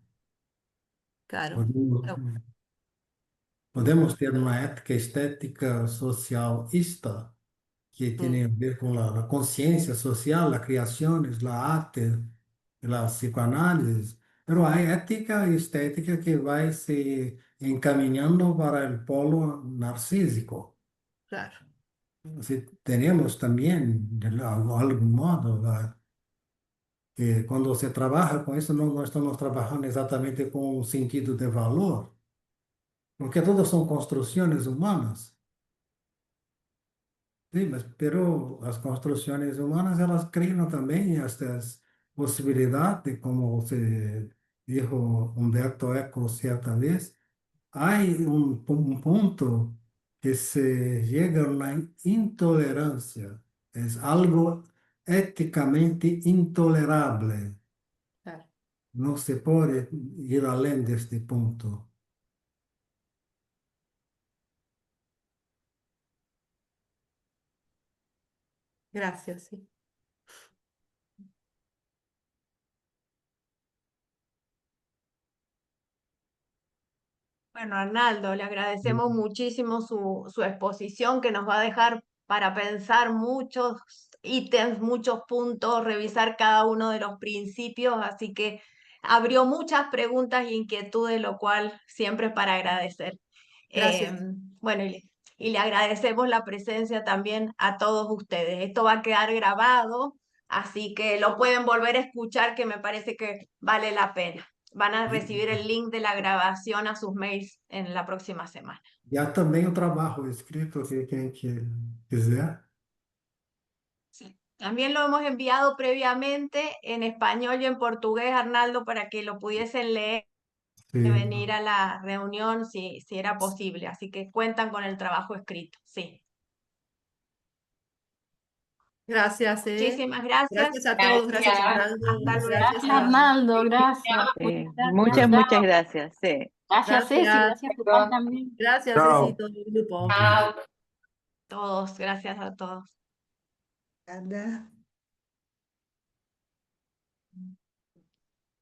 Claro. Podemos, podemos ter uma ética estética socialista, que tiene a ver con la conciencia social, las creaciones, la arte, la psicoanálisis, pero hay ética estética que va se encaminando para el polo narcísico. Claro. Sí, tenemos también, de algún modo, que cuando se trabaja con eso, no estamos trabajando exactamente con un sentido de valor, porque todas son construcciones humanas. Sí, pero las construcciones humanas, elas crean también estas posibilidades, como se dijo Humberto Eco cierta vez. Hay un punto que se llega a una intolerancia, es algo éticamente intolerable. Claro. No se puede ir além de este punto. Gracias, sí. Bueno, Arnaldo, le agradecemos muchísimo su exposición, que nos va a dejar para pensar muchos ítems, muchos puntos, revisar cada uno de los principios, así que abrió muchas preguntas e inquietudes, lo cual siempre es para agradecer. Gracias. Bueno, y le agradecemos la presencia también a todos ustedes. Esto va a quedar grabado, así que lo pueden volver a escuchar, que me parece que vale la pena. Van a recibir el link de la grabación a sus mails en la próxima semana. E há também o trabalho escrito, que quem quiser. También lo hemos enviado previamente en español y en portugués, Arnaldo, para que lo pudiesen leer y Sí. venir a la reunión si era posible. Así que cuentan con el trabajo escrito, sí. Gracias, Muchísimas gracias. Gracias a todos. Gracias, Arnaldo. Hasta luego. Gracias, Arnaldo. Gracias. Muchas, muchas gracias. Sí. Gracias, Ceci. Gracias, Pepal, también. Gracias, Chao. Ceci, todo el grupo. Todos, gracias a todos. Nada.